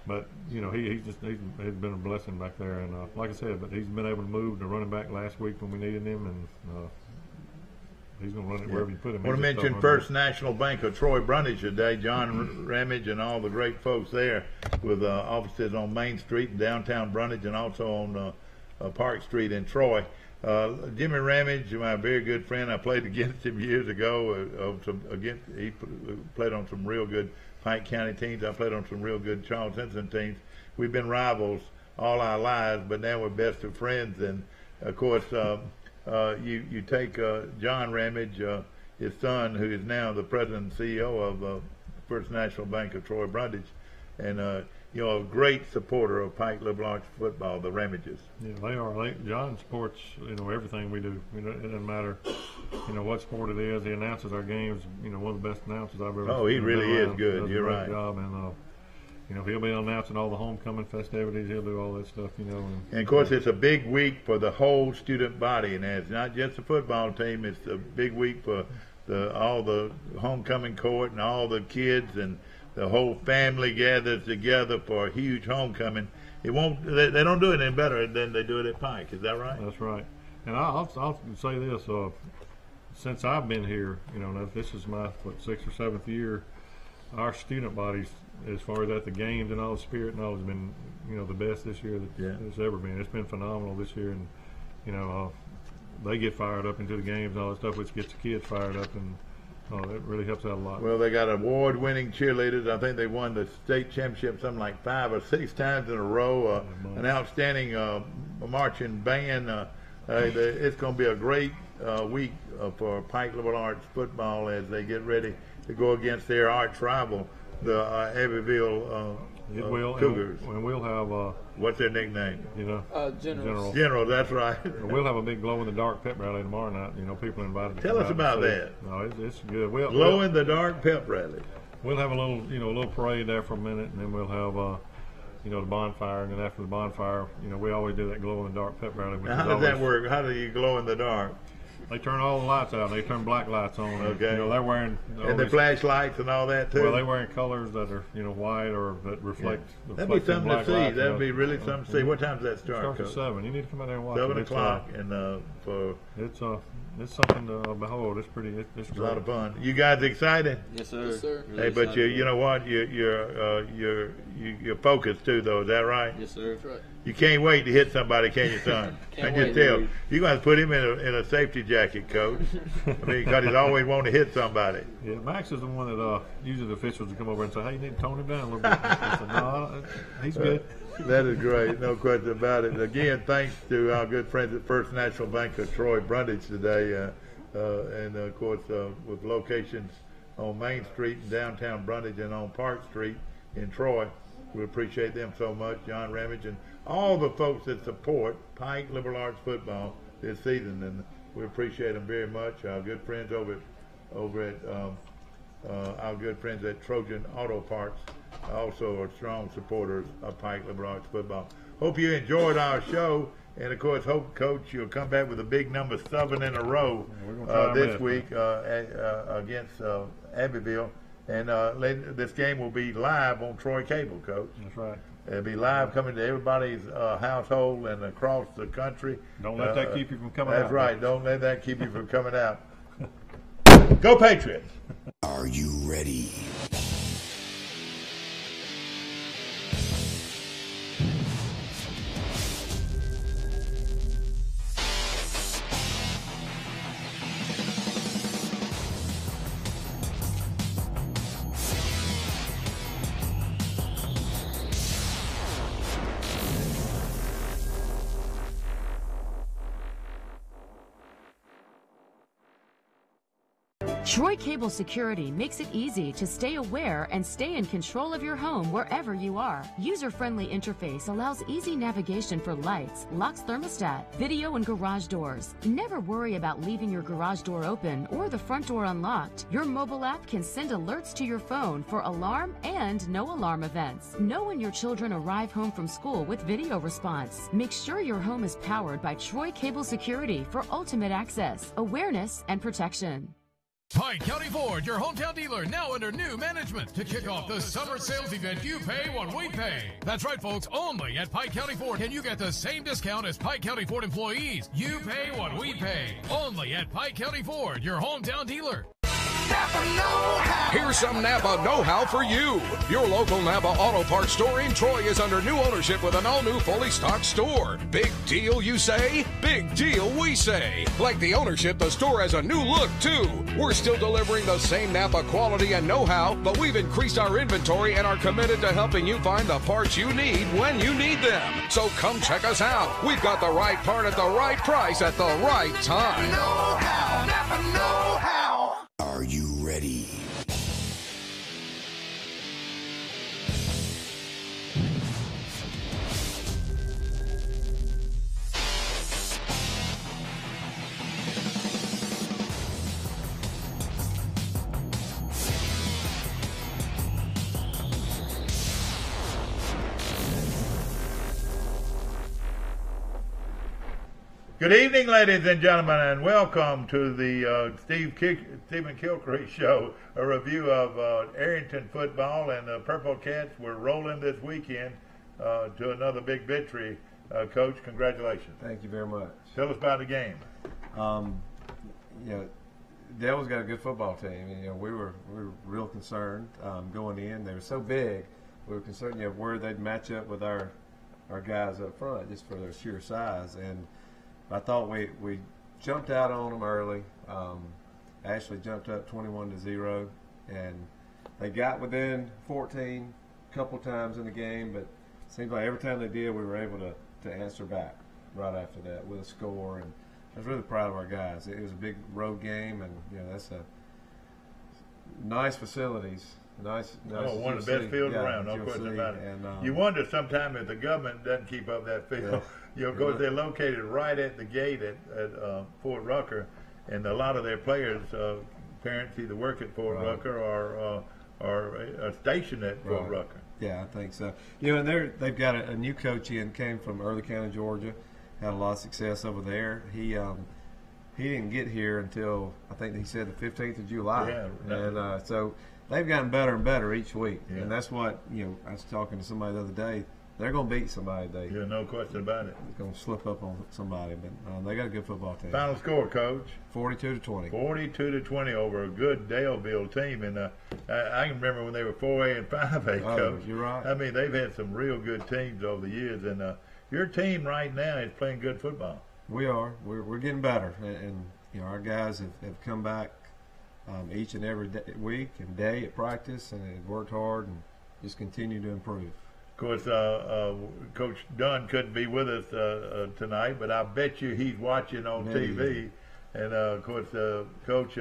but, he's been a blessing back there. And, like I said, but he's been able to move to running back last week when we needed him. And he's going to run it wherever you put him. I want to mention First National Bank of Troy Brundage today. John Ramage and all the great folks there with offices on Main Street in downtown Brundage and also on Park Street in Troy. Jimmy Ramage, my very good friend, I played against him years ago. He played on some real good Pike County teams. I played on some real good Charles Henson teams. We've been rivals all our lives, but now we're best of friends. And of course, you take John Ramage, his son, who is now the president and CEO of First National Bank of Troy Brundage, and a great supporter of Pike Liberal Arts football, the Ramages. Yeah, they are. John supports, everything we do. It doesn't matter, what sport it is. He announces our games, one of the best announcers I've ever. Oh, he really is good. Does You're a great right. Job. And, he'll be announcing all the homecoming festivities. He'll do all that stuff, And, of course, it's a big week for the whole student body. And it's not just the football team. It's a big week for all the homecoming court and all the kids, and the whole family gathers together for a huge homecoming. They don't do it any better than they do it at Pike. Is that right? That's right. And I'll say this: since I've been here, this is my 6th or 7th year. Our student bodies, as far as at the games and all the spirit and all, has been the best this year that it's ever been. It's been phenomenal this year, and they get fired up into the games and all that stuff, which gets the kids fired up, and that really helps out a lot. Well, they got award-winning cheerleaders. I think they won the state championship something like 5 or 6 times in a row. An outstanding marching band. It's going to be a great week for Pike Liberal Arts football as they get ready to go against their arch rival, the Abbeville Cougars. And we'll have what's their nickname? Generals. General, that's right. We'll have a big glow-in-the-dark pep rally tomorrow night. People are invited to Tell us about that. No, it's good. Glow-in-the-dark pep rally. We'll have a little parade there for a minute, and then we'll have the bonfire, and then after the bonfire, we always do that glow-in-the-dark pep rally. Now, how does that work? How do you glow in the dark? They turn all the lights out. They turn black lights on. Okay. They're wearing. And the flashlights and all that too. Well, they're wearing colors that are white or that reflect. Yeah. That'd be something to see. That'd be really something to see. What time does that start? It starts at 7. You need to come out there and watch 7 it. o'clock, and for it's something to behold. It's pretty. It's a lot of fun. You guys excited? Yes, sir. Yes, sir. Hey, but you know what? You're focused too, though. Is that right? Yes, sir. That's right. You can't wait to hit somebody, can you, son? I just tell. You're going to put him in a safety jacket, Coach. I mean, because he's always wanting to hit somebody. Yeah, Max is the one that uses the officials to come over and say, "Hey, you need to tone him down a little bit." I said, "No, he's good." That is great, no question about it. Again, thanks to our good friends at First National Bank of Troy Brundage today, and of course with locations on Main Street in downtown Brundage and on Park Street in Troy. We appreciate them so much, John Ramage and all the folks that support Pike Liberal Arts football this season, and we appreciate them very much. Our good friends over at our good friends at Trojan Auto Parts also are strong supporters of Pike Liberal Arts football. Hope you enjoyed our show, And of course, hope Coach you'll come back with a big number 7 in a row this week against Abbeville. And this game will be live on Troy Cable, Coach. That's right. It'll be live coming to everybody's household and across the country. Don't let that keep you from coming out. That's right. Don't let that keep you from coming out. Go Patriots! Are you ready? Troy Cable Security makes it easy to stay aware and stay in control of your home wherever you are. User-friendly interface allows easy navigation for lights, locks thermostat, video and garage doors. Never worry about leaving your garage door open or the front door unlocked. Your mobile app can send alerts to your phone for alarm and no alarm events. Know when your children arrive home from school with video response. Make sure your home is powered by Troy Cable Security for ultimate access, awareness, and protection. Pike County Ford, your hometown dealer, now under new management. To kick off the summer sales event, you pay what we pay. That's right, folks. Only at Pike County Ford can you get the same discount as Pike County Ford employees. You pay what we pay. Only at Pike County Ford, your hometown dealer. Napa know-how. Here's some Napa know-how for you. Your local Napa Auto Parts store in Troy is under new ownership with an all-new fully stocked store. Big deal, you say? Big deal, we say. Like the ownership, the store has a new look, too. We're still delivering the same Napa quality and know-how, but we've increased our inventory and are committed to helping you find the parts you need when you need them. So come check us out. We've got the right part at the right price at the right time. Know-how. Napa know-how. Are you ready? Good evening, ladies and gentlemen, and welcome to the Stephen Kilcrease Show, a review of Arrington football, and the Purple Cats were rolling this weekend to another big victory. Coach, congratulations. Thank you very much. Tell us about the game. Devils got a good football team. We were real concerned going in. They were so big. We were concerned where they'd match up with our guys up front just for their sheer size. And I thought we jumped out on them early. Ashley jumped up 21-0, and they got within 14 a couple times in the game, but it seems like every time they did, we were able to answer back right after that with a score. And I was really proud of our guys. It was a big road game, and that's a nice facilities. Nice one of the best fields around, no question about it. And, you wonder sometimes if the government doesn't keep up that field. Because they're located right at the gate at Fort Rucker, and a lot of their players, parents either work at Fort Rucker or are stationed at Fort Rucker. Yeah, I think so. And they've got a new coach came from Early County, Georgia, had a lot of success over there. He didn't get here until I think he said the 15th of July. Yeah, and so they've gotten better and better each week, and that's what I was talking to somebody the other day. They're going to beat somebody. Yeah, no question about it. They're going to slip up on somebody, but they got a good football team. Final score, Coach? 42-20. 42-20 over a good Daleville team, and I can remember when they were 4A and 5A, Coach. You're right. I mean, they've had some real good teams over the years, and your team right now is playing good football. We are. We're getting better, and our guys have come back each and every week and day at practice, and they've worked hard and just continue to improve. Of course, Coach Dunn couldn't be with us tonight, but I bet you he's watching on TV. And, of course, Coach,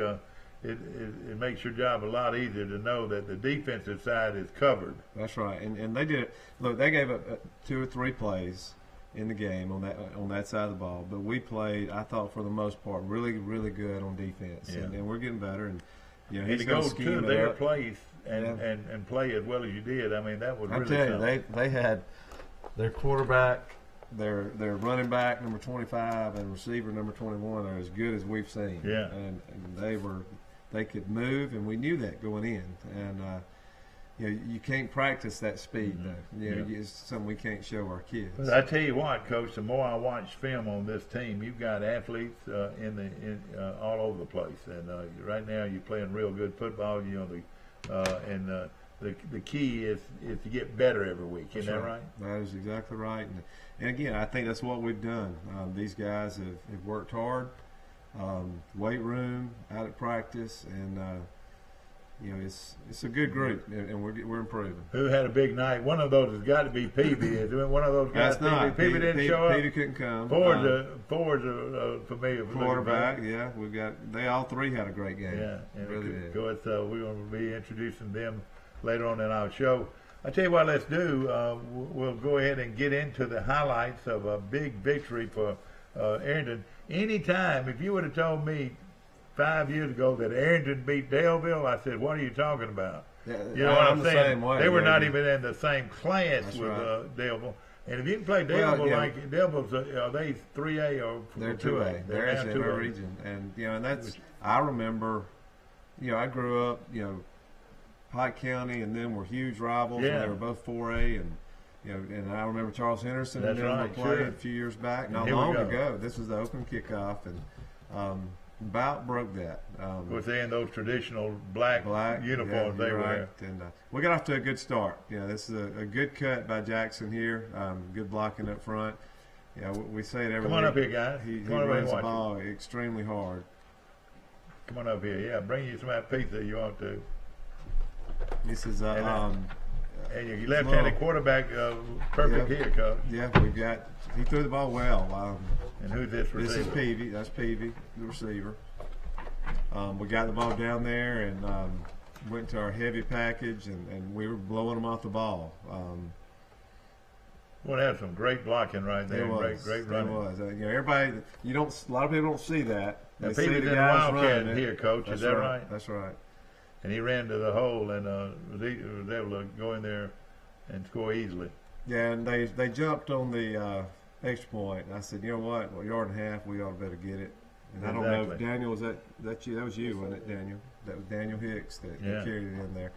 it makes your job a lot easier to know that the defensive side is covered. That's right. And they did it. Look, they gave up 2 or 3 plays in the game on that side of the ball. But we played, I thought, for the most part, really, really good on defense. Yeah. And we're getting better. And, he's going to go to their place and play as well as you did. I mean, that was really something. They had their quarterback their running back number 25 and receiver number 21 are as good as we've seen. Yeah. And they could move, and we knew that going in. And you can't practice that speed though. It's something we can't show our kids. But I tell you what, Coach, the more I watch film on this team, you've got athletes all over the place, and right now you're playing real good football. The key is to get better every week. Isn't that right? That is exactly right. And again, I think that's what we've done. These guys have worked hard, weight room, out at practice, and it's a good group, and we're improving. Who had a big night? One of those has got to be Peavy. Is one of those guys? Peavy didn't show up. Peavy couldn't come. Ford's familiar quarterback. Yeah, they all three had a great game. Yeah, and really did. We're going to be introducing them later on in our show. I tell you what, let's do. We'll go ahead and get into the highlights of a big victory for Arrington. Anytime, if you would have told me 5 years ago that Arrington beat Daleville, I said, "What are you talking about?" Yeah, you know what I'm saying? Same way, they were not even in the same class That's with right. Daleville. And if you can play Daleville like Daleville's, are they 3A or they're 2A? They're actually in our region, and and that's. I remember, I grew up, Pike County and them were huge rivals. Yeah. And they were both 4A, and and I remember Charles Henderson and them were playing a few years back, not long ago. This was the open kickoff, and about broke that. Was they in those traditional black uniforms they were right. And we got off to a good start. This is a good cut by Jackson here. Good blocking up front. We say it every Come on week. up here, guys. He Come on runs the ball extremely hard. Come on up here. Yeah, bring you some of that pizza you want to. This is and your left-handed quarterback, perfect here, Coach. Yeah, he threw the ball well. And who's this receiver? This is Peavy. That's Peavy, the receiver. We got the ball down there and went to our heavy package, and we were blowing them off the ball. Well, they had some great blocking right there. Great running. It was. Everybody, a lot of people don't see that. Now, Peavy's in Wildcat here, Coach. That's is that right? That's right. And he ran to the hole and was able to go in there and score easily. Yeah, and they jumped on the extra point. And I said, you know what? Well, yard and a half, we ought to better get it. And I don't know if Daniel was that you. That was you, wasn't it, Daniel? That was Daniel Hicks that carried it in there.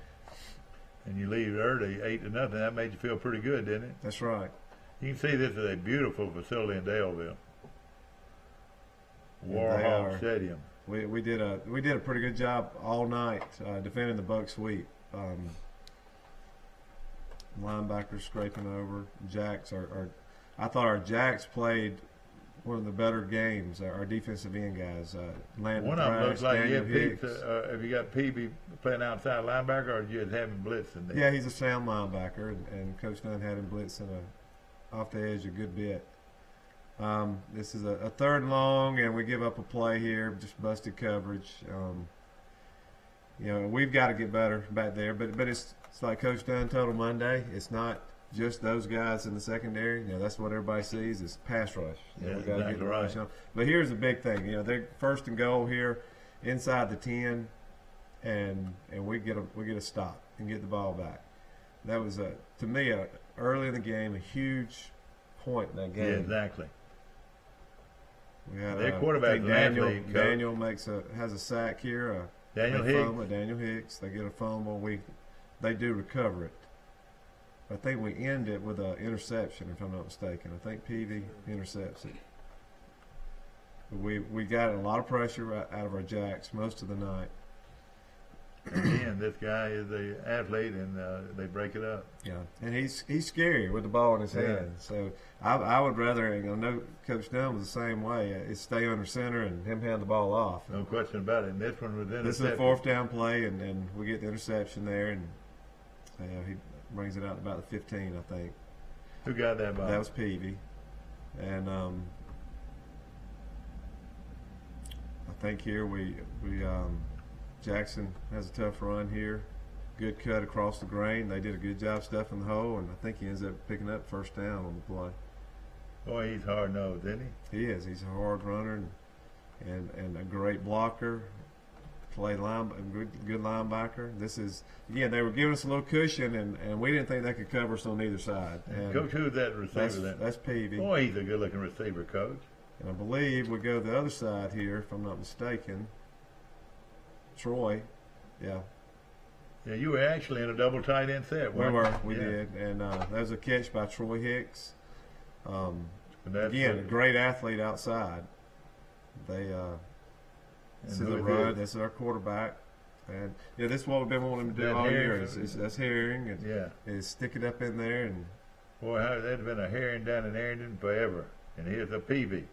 And you leave early, 8-0. That made you feel pretty good, didn't it? That's right. You can see this is a beautiful facility in Daleville. Warhol Stadium. We did a pretty good job all night defending the buck sweep. Linebackers scraping over. Jacks I thought our Jacks played one of the better games. Our defensive end guys. Landon one of them looks like have you got Peavy playing outside linebacker, or you just have him blitzing there? Yeah, he's a sound linebacker, and Coach Dunn had him blitzing off the edge a good bit. This is a third and long, and we give up a play here, just busted coverage. We've got to get better back there, but it's like Coach Dunn told him Monday. It's not just those guys in the secondary. That's what everybody sees is pass rush. Yeah, we got to get the right. rush on. But here's the big thing. They're first and goal here, inside the 10, and we get a stop and get the ball back. That was to me early in the game a huge point in that game. Yeah, exactly. We had their quarterback Daniel has a sack here. Daniel Hicks. They get a fumble. They do recover it. I think we end it with an interception, if I'm not mistaken. I think Peavy intercepts it. We got a lot of pressure out of our Jacks most of the night. Again, this guy is an athlete, and they break it up. Yeah, and he's scary with the ball in his hand. So I would rather, and I know Coach Dunn was the same way, is stay under center and him hand the ball off. No question about it. And this one was intercepted. This is a fourth down play, and we get the interception there, and he brings it out about the 15, I think. Who got that ball? That was Peavy. And I think here we Jackson has a tough run here. Good cut across the grain. They did a good job stuffing the hole, and I think he ends up picking up first down on the play. Boy, he's hard-nosed, isn't he? He is. He's a hard runner and a great blocker. play good linebacker. This is, again, they were giving us a little cushion, and we didn't think they could cover us on either side. And Coach, who's that receiver? That's Peavy. Boy, he's a good-looking receiver, Coach. And I believe we go the other side here, if I'm not mistaken. Troy, yeah. Yeah, you were actually in a double tight end set. We did. And that was a catch by Troy Hicks. Again, a it. great athlete outside. This is a run. This is our quarterback. And this is what we've been wanting to do all year. Is herring and is stick it up in there. And boy, there's been a herring down in Arrington forever. And here's a Peavy.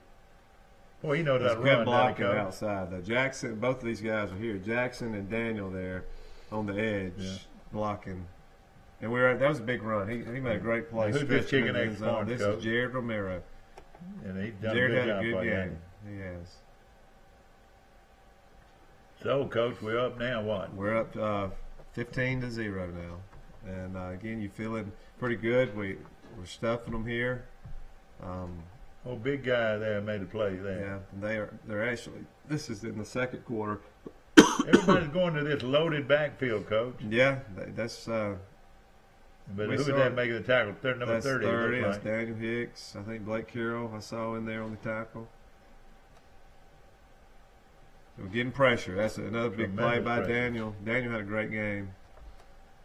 Boy, he knows how to run. Good blocking outside. Though Jackson, both of these guys are here. Jackson and Daniel there on the edge blocking. And that was a big run. He made a great play. Who's this chicken egg spawn, This Coach? is Jared Romero. And he's done Jared a good had a good job game. He has. So, Coach, we're up now. What? We're up 15-0 now, and again, you feeling pretty good. We're stuffing them here. Big guy there made a play there. Yeah, they're actually. This is in the second quarter. Everybody's going to this loaded backfield, Coach. Yeah, that's. But who's that making the tackle? Number 30. 30. That's Daniel Hicks. I think Blake Carroll I saw in there on the tackle. So we're getting pressure. That's another big play by Daniel. Daniel had a great game.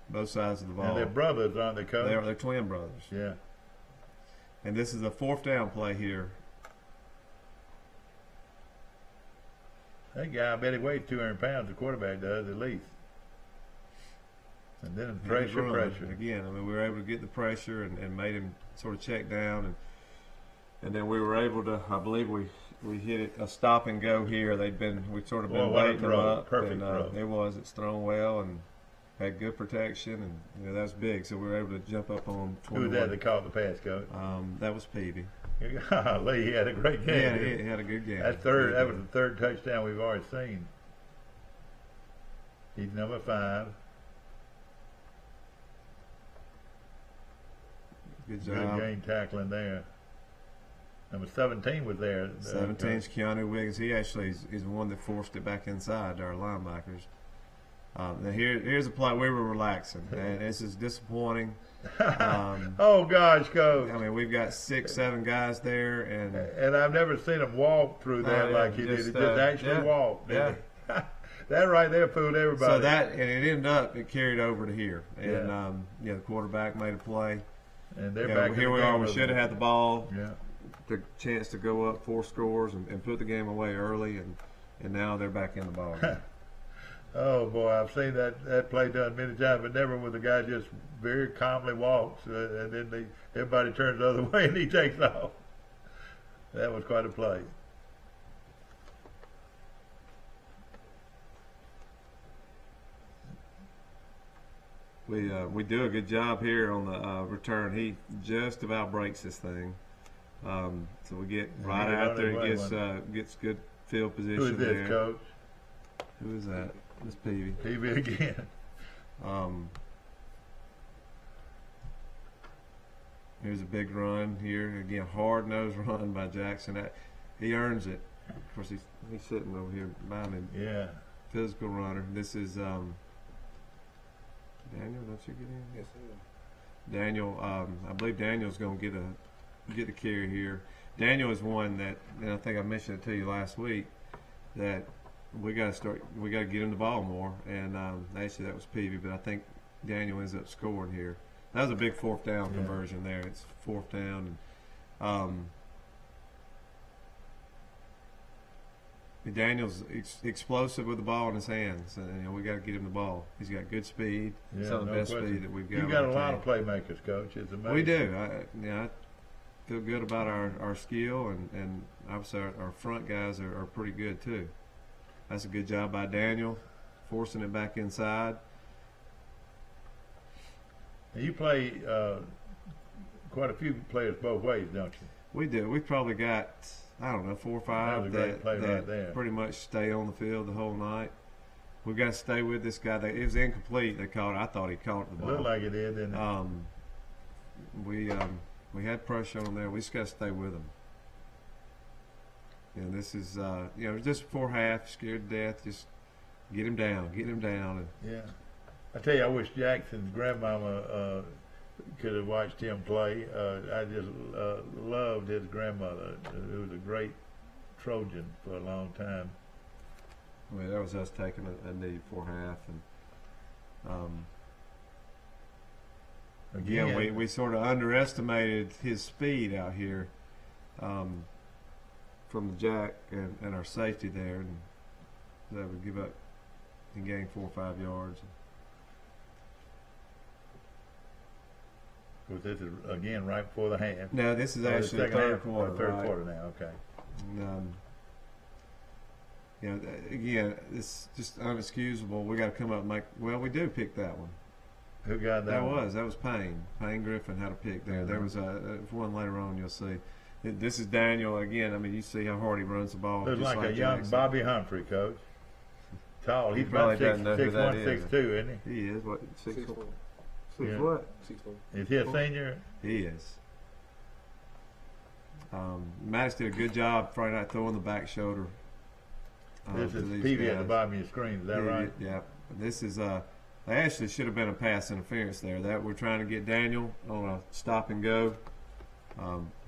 Both sides of the ball. And they're brothers, aren't they, Coach? They're twin brothers. Yeah. And this is a fourth down play here. That guy, I bet he weighs 200 pounds, the quarterback does, at least. And then pressure. Again, I mean, we were able to get the pressure and made him sort of check down. And then we were able to, I believe we hit it a stop and go here. We'd sort of been waiting them up. Perfect throw. It's thrown well and had good protection, and that's big. So we were able to jump up on 21. Who was that caught the pass, Coach? That was Peavy. Golly, he had a great game. Yeah, he had a good game. That was the third touchdown we've already seen. He's number 5. Good job. Good game tackling there. Number 17 was there. 17 is Keanu Wiggins. He actually is the one that forced it back inside to our linebackers. Now here's a play. We were relaxing, and this is disappointing. Oh gosh, Coach! I mean, we've got 6, 7 guys there, and I've never seen him walk through that like he did. He just actually walked. Yeah. That right there fooled everybody. So it ended up, it carried over to here, and the quarterback made a play. And they're back. Here we are. We should have had the ball. Yeah. The chance to go up 4 scores and put the game away early, and now they're back in the ball. Oh boy, I've seen that play done many times, but never when the guy just very calmly walks and then everybody turns the other way and he takes off. That was quite a play. We do a good job here on the return. He just about breaks this thing. So we get right out there. He gets good field position. Who is this, there. Coach? Who is that? It's Peavy. Peavy again. Here's a big run here. Again, hard-nosed run by Jackson. He earns it. Of course, he's sitting over here by me. Yeah. Physical runner. This is Daniel. Don't you get in? Yes, sir. Daniel. I believe Daniel's going to get the carry here. Daniel is one that, and I think I mentioned it to you last week, that we got to get him the ball more. And actually, that was Peavy, but I think Daniel ends up scoring here. That was a big fourth down conversion there. It's fourth down. Daniel's explosive with the ball in his hands, and we got to get him the ball. He's got good speed. Yeah, Some of the best speed that we've got. You've got a lot of playmakers, Coach. It's amazing. We do. I feel good about our skill, and obviously our front guys are pretty good too. That's a good job by Daniel, forcing it back inside. You play quite a few players both ways, don't you? We do. We've probably got, I don't know, 4 or 5 that right pretty much stay on the field the whole night. We've got to stay with this guy. It was incomplete. They called it. I thought he caught the ball. Looked like it did, didn't it? We had pressure on there. We just got to stay with him. And this is, just before half, scared to death. Just Get him down. And yeah. I tell you, I wish Jackson's grandmama could have watched him play. I just loved his grandmother. It was a great Trojan for a long time. Well, that was us taking a knee before half, and again, we sort of underestimated his speed out here from the jack and our safety there, and that would give up and gain 4 or 5 yards. Because this is again right before the half. No, this is actually the third quarter. Third quarter now, okay. And, you know, again, it's just unexcusable. We got to come up and make. Well, we do pick that one. Who got that? That was Payne. Payne Griffin had a pick there. There was one later on. You'll see. This is Daniel again. I mean, you see how hard he runs the ball. Looks like a young Bobby Humphrey, coach. Tall. He's probably about 6'1", 6'2", isn't he? He is. What? 6'4". 6 Yeah. what? 6'4". Is he a senior? He is. Maddox did a good job Friday night throwing the back shoulder. This is Peavy at the bottom of your screen. Is that right? Yeah. This is they actually should have been a pass interference there. That we're trying to get Daniel on a stop and go.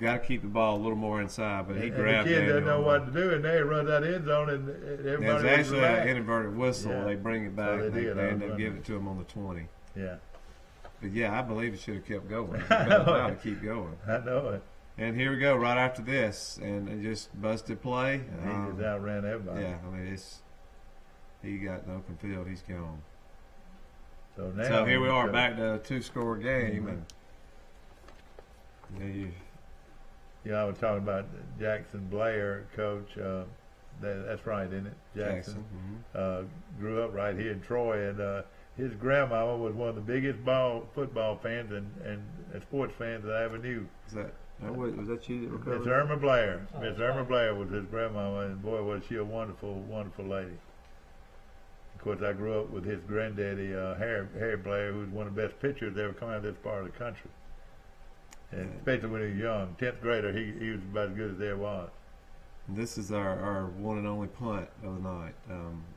Got to keep the ball a little more inside, but he grabbed the kid Daniel. doesn't know what to do, and they run that end zone, and everybody. There's actually an inverted whistle. Yeah. They bring it back. So they end up giving it to him on the 20. Yeah. But yeah, I believe it should have kept going. I know Now it. to keep going. I know it. And here we go, right after this, and it just busted play. He just outran everybody. Yeah, I mean he got an open field. He's gone. So now, so here we are, back to a 2-score game, and yeah, I was talking about Jackson Blair, coach. That's right, isn't it? Jackson. Grew up right here in Troy, and his grandmama was one of the biggest football fans and sports fans that I ever knew. Was that you that recovered? Miss Irma Blair. Miss Irma Blair was his grandmama, and boy, was she a wonderful, wonderful lady. Of course, I grew up with his granddaddy, Harry Blair, who was one of the best pitchers that ever come out of this part of the country. And especially when he was young, 10th grader, he was about as good as there was. This is our one and only punt of the night,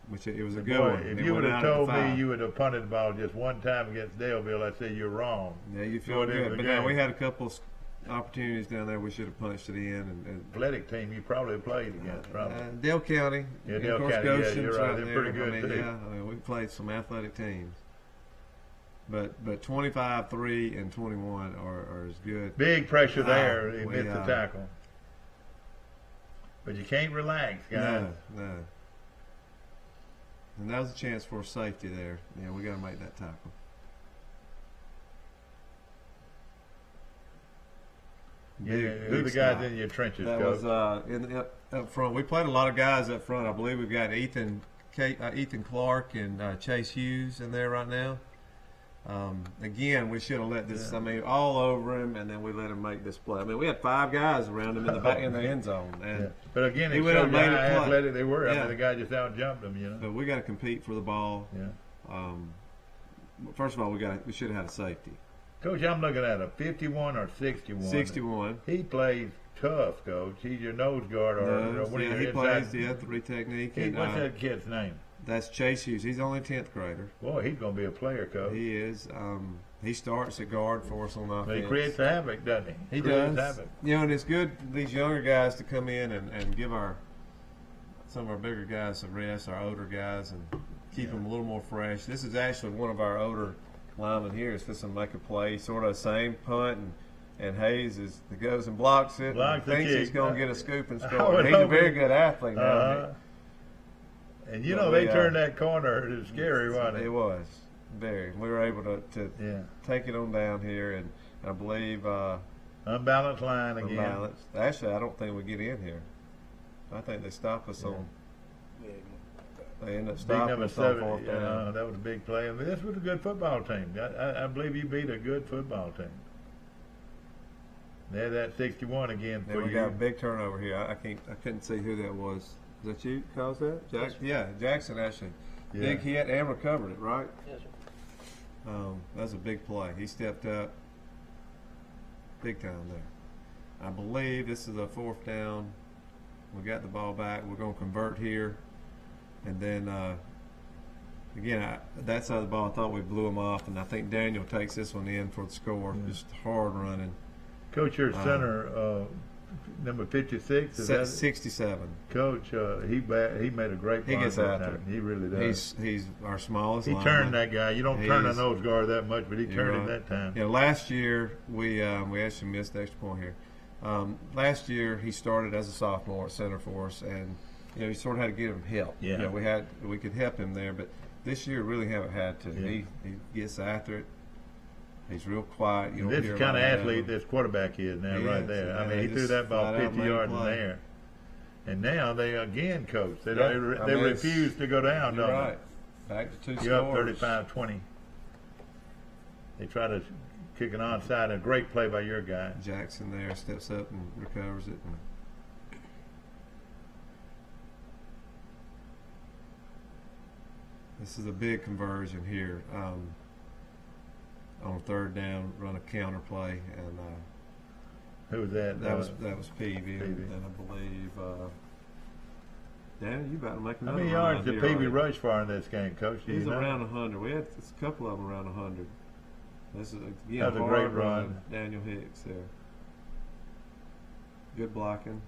which it was a good Boy, one. If you would have told me you would have punted the ball just one time against Daleville, I'd say you're wrong. Yeah, you feel good. But now we had a couple opportunities down there. We should have punched it in. And athletic team you probably played against, probably. Dale County. Yeah, Dale County. Yeah, you're right. They're pretty good too. Yeah, we played some athletic teams. But 25, 3, and 21 are as good. Big pressure there. He missed the tackle. But you can't relax, guys. No. And that was a chance for safety there. Yeah, we got to make that tackle. Yeah, who the guys in your trenches, That Coach? was up front. We played a lot of guys up front. I believe we've got Ethan Clark and Chase Hughes in there right now. Again, we should have let this. I mean, all over him, and then we let him make this play. I mean, we had 5 guys around him in the back in the end zone, and but again, he went and made a play. Athletic they were. I mean, the guy just out jumped him. You know. But we got to compete for the ball. Yeah. First of all, we should have had a safety. Coach, I'm looking at a 51 or 61. 61. He plays tough, Coach. He's your nose guard or when he plays the 3 technique. What's that kid's name? That's Chase Hughes. He's only a 10th grader. Boy, he's going to be a player, Coach. He is. He starts at guard for us on offense. But he creates havoc, doesn't he? He does. Havoc. You know, and it's good these younger guys to come in and give some of our bigger guys a rest, our older guys, and keep them a little more fresh. This is actually one of our older linemen here. Is fixing to make a play, sort of the same punt, and Hayes goes and blocks it. Thinks he's going to get a scoop and score. He's a very good athlete now. And you know, they turned that corner. It was scary, wasn't it? It was. Very. We were able to take it on down here, and I believe unbalanced line again. Unbalanced. Actually, I don't think we get in here. I think they stop us on. They end up stopping us on 4th down. That was a big play. I mean, this was a good football team. I believe you beat a good football team. There's that 61 again for you. We got a big turnover here. I couldn't see who that was. Is that you caused that? Jackson actually. Yeah. Big hit and recovered it, right? Yes, sir. That was a big play. He stepped up big time there. I believe this is a 4th down. We got the ball back. We're going to convert here. And then again, that side of the ball, I thought we blew them off, and I think Daniel takes this one in for the score. Just hard running. Coach, your center, number 56, is that 67. Coach, he made a great He gets that after time. He really does. He's our smallest He lineman. turned that guy. You don't turn a nose guard that much, but he turned it that time. Yeah, last year we actually missed the extra point here. Last year he started as a sophomore at center for us, and you sort of had to give him help. Yeah. We could help him there, but this year really haven't had to. Yeah. He gets after it. He's real quiet. You don't This hear is the kind of him. athlete this quarterback is now, He right is. there. Yeah, I mean, he he threw just that ball flat out 50 made a yards in the play. air. And now they again, coach. They Yeah, they refuse to go down, You're don't right. Back to 2 You're scores. up 35-20. They try to kick an onside. A great play by your guy. Jackson there steps up and recovers it. And this is a big conversion here. On third down, run a counter play, and who was that? That was Peavy, and I believe. Daniel, you about to make How another many run yards did here, Peavy aren't you? rush for in this game, Coach? Do He's you know? around 100. We had a couple of them around 100. This is again That was a hard great run. Daniel Hicks there. Good blocking.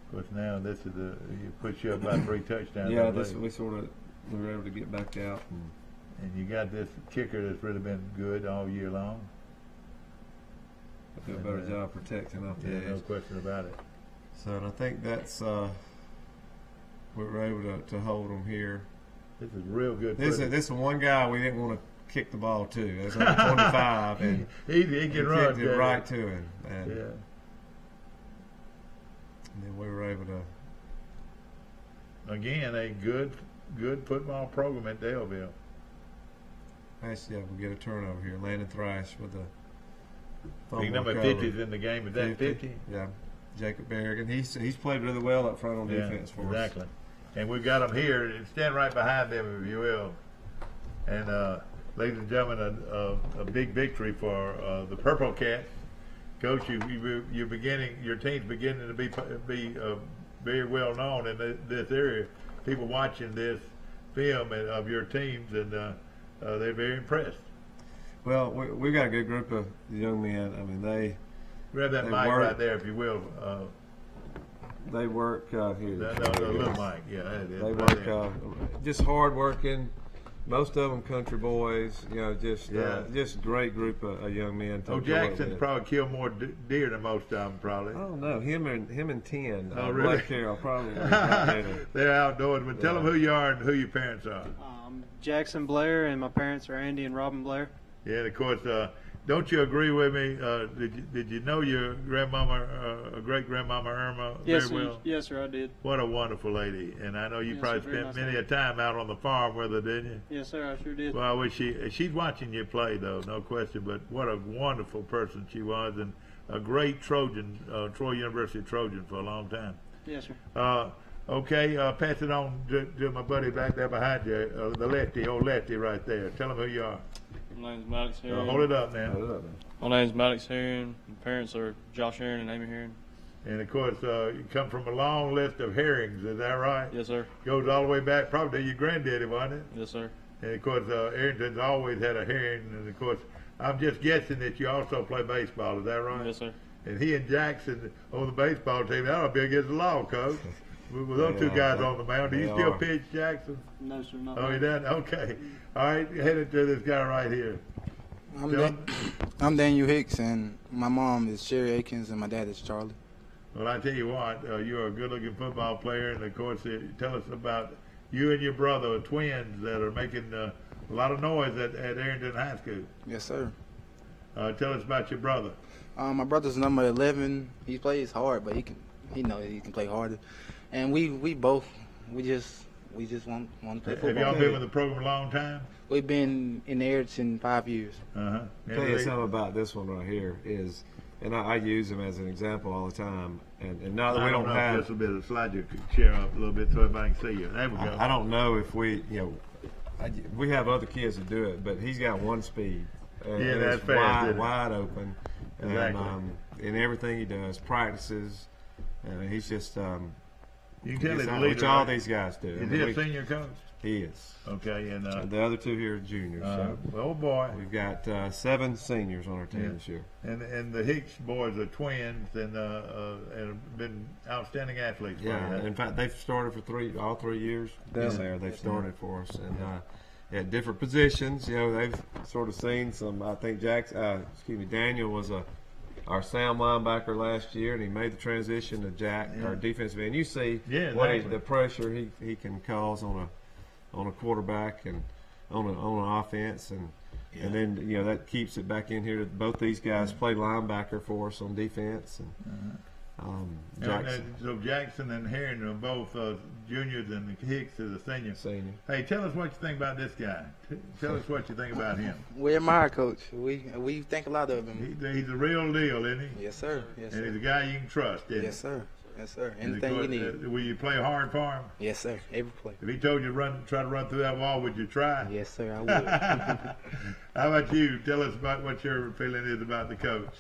Of course, now this is it puts you up by 3 touchdowns. I Yeah, believe. we were able to get back out. And you got this kicker that's really been good all year long. Do a better job protecting off the Yeah, edge. no question about it. So, and I think that's we were able to hold them here. This is real good. This is one guy we didn't want to kick the ball to. That's number 25, and he can run. kicked it right to him. And, yeah. And then we were able to. Again, a good football program at Daleville. Actually, yeah, we get a turnover here. Landon Thrash with the Big number 50 is in the game. Is that 50? Yeah. Jacob Berrigan. He's played really well up front on Yeah, defense for us. exactly. And we've got them here. Stand right behind them, if you will. And ladies and gentlemen, a big victory for the Purple Cats. Coach, you're beginning. Your team's beginning to be very well known in this area. People watching this film of your teams, and they're very impressed. Well, we've got a good group of young men. I mean, they grab that they mic work, right there, if you will. They work here. The little mic, yeah. That is They right work just hard working. Most of them country boys. Just great group of young men. to enjoy Jackson's with. probably killed more deer than most of them, probably. Oh no, him and 10. Oh, really? Blake Carroll probably. They're outdoors, but tell them who you are and who your parents are. Jackson Blair, and my parents are Andy and Robin Blair. Yeah, and of course, don't you agree with me? Did you know your grandmama, great grandmama Irma, Yes, very well? Yes, sir, I did. What a wonderful lady, and I know you Yes, probably sir, very spent nice many a time out on the farm with her, didn't you? Yes, sir, I sure did. Well, I wish she's watching you play, though, no question. But what a wonderful person she was, and a great Trojan, Troy University Trojan for a long time. Yes, sir. Okay, pass it on to my buddy back there behind you, the lefty, old lefty right there. Tell him who you are. My name's Maddox Herring. Hold it up now. My name's Maddox Herring. My parents are Josh Herring and Amy Herring. And of course, you come from a long list of Herrings, is that right? Yes, sir. Goes all the way back, probably to your granddaddy, wasn't it? Yes, sir. And of course, Arrington's always had a Herring, and of course, I'm just guessing that you also play baseball, is that right? Yes, sir. And he and Jackson on the baseball team, that ought to be against the law, Coach. With those two guys on the mound, do you still pitch, Jackson? No, sir, not. Oh, you done? Okay. All right, headed to this guy right here. I'm Daniel Hicks, and my mom is Sherry Akins, and my dad is Charlie. Well, I tell you what, you're a good-looking football player, and of course, tell us about you and your brother, twins, that are making a lot of noise at Arrington High School. Yes, sir. Tell us about your brother. My brother's number 11. He plays hard, but he can play harder. And we just want to play football. Have y'all been with the program a long time? We've been in Arrington 5 years. Tell you something about this one right here is, and I use him as an example all the time. And now that we don't have this a little bit, slide your chair up a little bit so everybody can see you. There we go. I don't know if we have other kids that do it, but he's got one speed. Yeah, that's fast. Wide open. Exactly. And in everything he does, practices, he's just. You can tell he's a which leader. all these guys do. Is he a senior coach? He is. Okay, and the other two here are juniors. So oh boy, we've got 7 seniors on our team this year. And the Hicks boys are twins and have been outstanding athletes. Yeah, in fact, they've started for all 3 years down there. They've started for us and at different positions. You know, they've sort of seen some. I think Daniel was our sound linebacker last year, and he made the transition to Jack, our defensive end. You see the pressure he can cause on a quarterback and on an offense, and then that keeps it back in here. Both these guys play linebacker for us on defense, and Jackson. So Jackson and Herring are both juniors, and Hicks is a senior. Hey, tell us what you think about this guy. Tell us what you think about him. We admire Coach. We think a lot of him. He's a real deal, isn't he? Yes, sir. Yes, and he's a guy you can trust, isn't he? Yes, sir. Yes, sir. Anything you need. Will you play hard for him? Yes, sir. Every play. If he told you to try to run through that wall, would you try? Yes, sir. I would. How about you? Tell us about what your feeling is about the coach.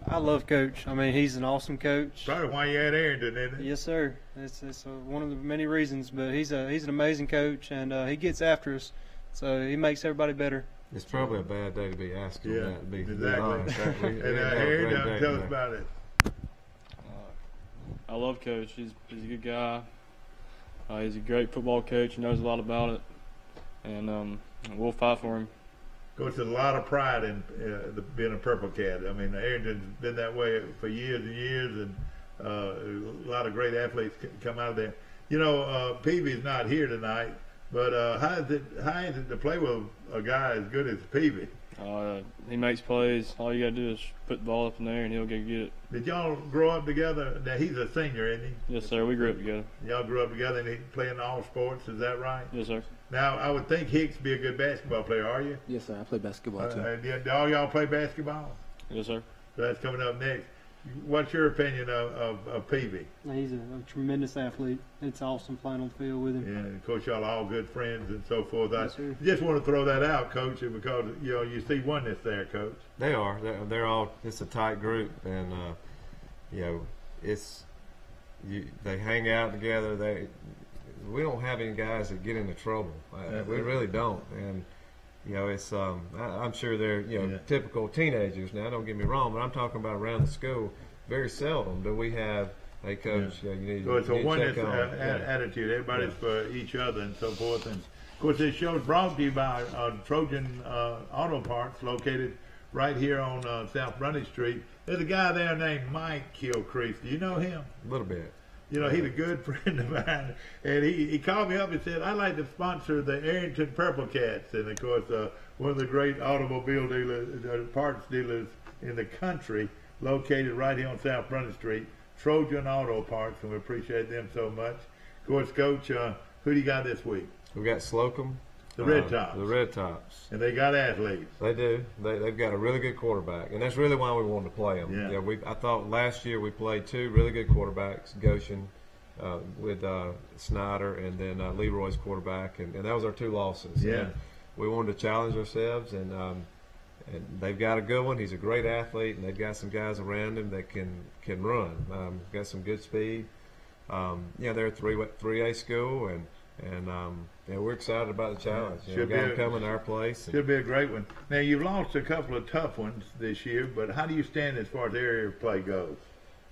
I love Coach. I mean, he's an awesome coach. Probably why you had Arrington, isn't it? Yes, sir. It's one of the many reasons, but he's an amazing coach, and he gets after us, so he makes everybody better. It's probably a bad day to be asking that. To be exactly. And Harry, tell us about it. I love Coach. He's a good guy. He's a great football coach. He knows a lot about it, and we'll fight for him. Coach, there's a lot of pride in being a Purple Cat. I mean, Arrington's been that way for years and years, and a lot of great athletes come out of there. You know, Peavy's not here tonight, but how is it to play with a guy as good as Peavy? He makes plays. All you got to do is put the ball up in there, and he'll go get it. Did y'all grow up together? Now, he's a senior, isn't he? Yes, sir. We grew up together. Y'all grew up together, and he playing all sports. Is that right? Yes, sir. Now, I would think Hicks be a good basketball player. Are you? Yes, sir. I play basketball too. Do all y'all play basketball? Yes, sir. So that's coming up next. What's your opinion of Peavy? He's a tremendous athlete. It's awesome playing on the field with him. Yeah, and of course, y'all are all good friends and so forth. Yes, sir. I just want to throw that out, Coach, because you see oneness there, Coach. They are. They're all. It's a tight group, and they hang out together. We don't have any guys that get into trouble. We really don't, and. It's I'm sure they're typical teenagers now. Don't get me wrong, but I'm talking about around the school. Very seldom do we have a coach. You need. So it's a oneness attitude. Everybody's for each other and so forth. And of course, this show is brought to you by Trojan Auto Parts, located right here on South Brunny Street. There's a guy there named Mike Kilcrease. Do you know him? A little bit. He's a good friend of mine, and he called me up and said, I'd like to sponsor the Arrington Purple Cats. And, of course, one of the great automobile dealers, parts dealers in the country, located right here on South Brunny Street, Trojan Auto Parts, and we appreciate them so much. Of course, Coach, who do you got this week? We got Slocum. The Red Tops. The Red Tops. And they got athletes. They do. They've got a really good quarterback, and that's really why we wanted to play them. Yeah. I thought last year we played 2 really good quarterbacks, Goshen with Snyder, and then Leroy's quarterback, and that was our 2 losses. Yeah. And we wanted to challenge ourselves, and they've got a good one. He's a great athlete, and they've got some guys around him that can run. Got some good speed. They're a 3A school, and we're excited about the challenge. Should got them coming to our place. Should be a great one. Now, you've lost a couple of tough ones this year, but how do you stand as far as area play goes?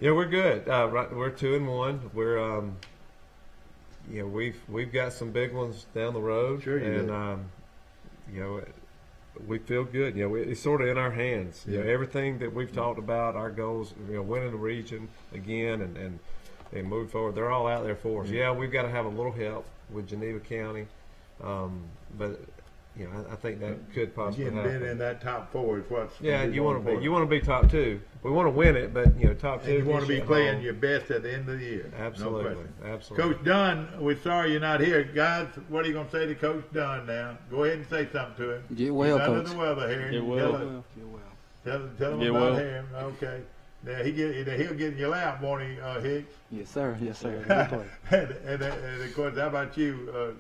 Yeah, we're good. We're 2-1. We're we've got some big ones down the road. Sure you do. We feel good. It's sort of in our hands. Yeah. Everything that we've talked about, our goals, winning the region again and move forward. They're all out there for us. Yeah, we've got to have a little help with Geneva County, but I think that could possibly happen. Being in that top 4 is what's you want to be. You want to be top 2. We want to win it, but top 2. And you want to be playing your best at the end of the year. Absolutely, no absolutely. Coach Dunn, we're sorry you're not here, guys. What are you going to say to Coach Dunn now? Go ahead and say something to him. Get well, He's Coach. under the weather here. Get well. Tell him about him. Okay. Now he'll get in your lap, won't he, Hicks? Yes, sir. Yes, sir. and of course, how about you?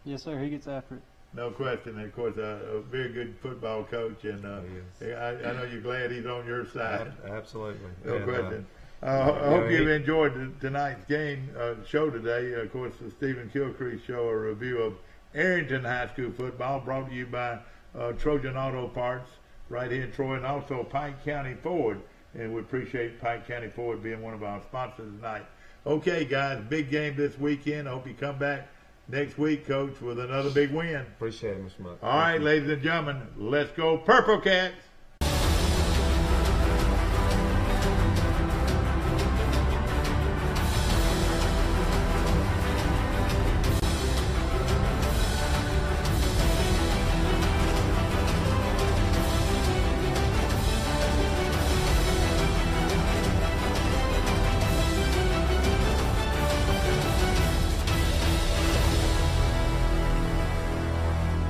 Yes, sir. He gets after it. No question. And of course, a very good football coach, and I know you're glad he's on your side. Absolutely. No question. I hope you've enjoyed tonight's game show today. Of course, the Stephen Kilcrease Show, a review of Arrington High School football, brought to you by Trojan Auto Parts right here in Troy, and also Pike County Ford. And we appreciate Pike County Ford being one of our sponsors tonight. Okay, guys, big game this weekend. I hope you come back next week, Coach, with another big win. Appreciate it, Mr. Muck. All right, ladies and gentlemen, let's go Purple Cats.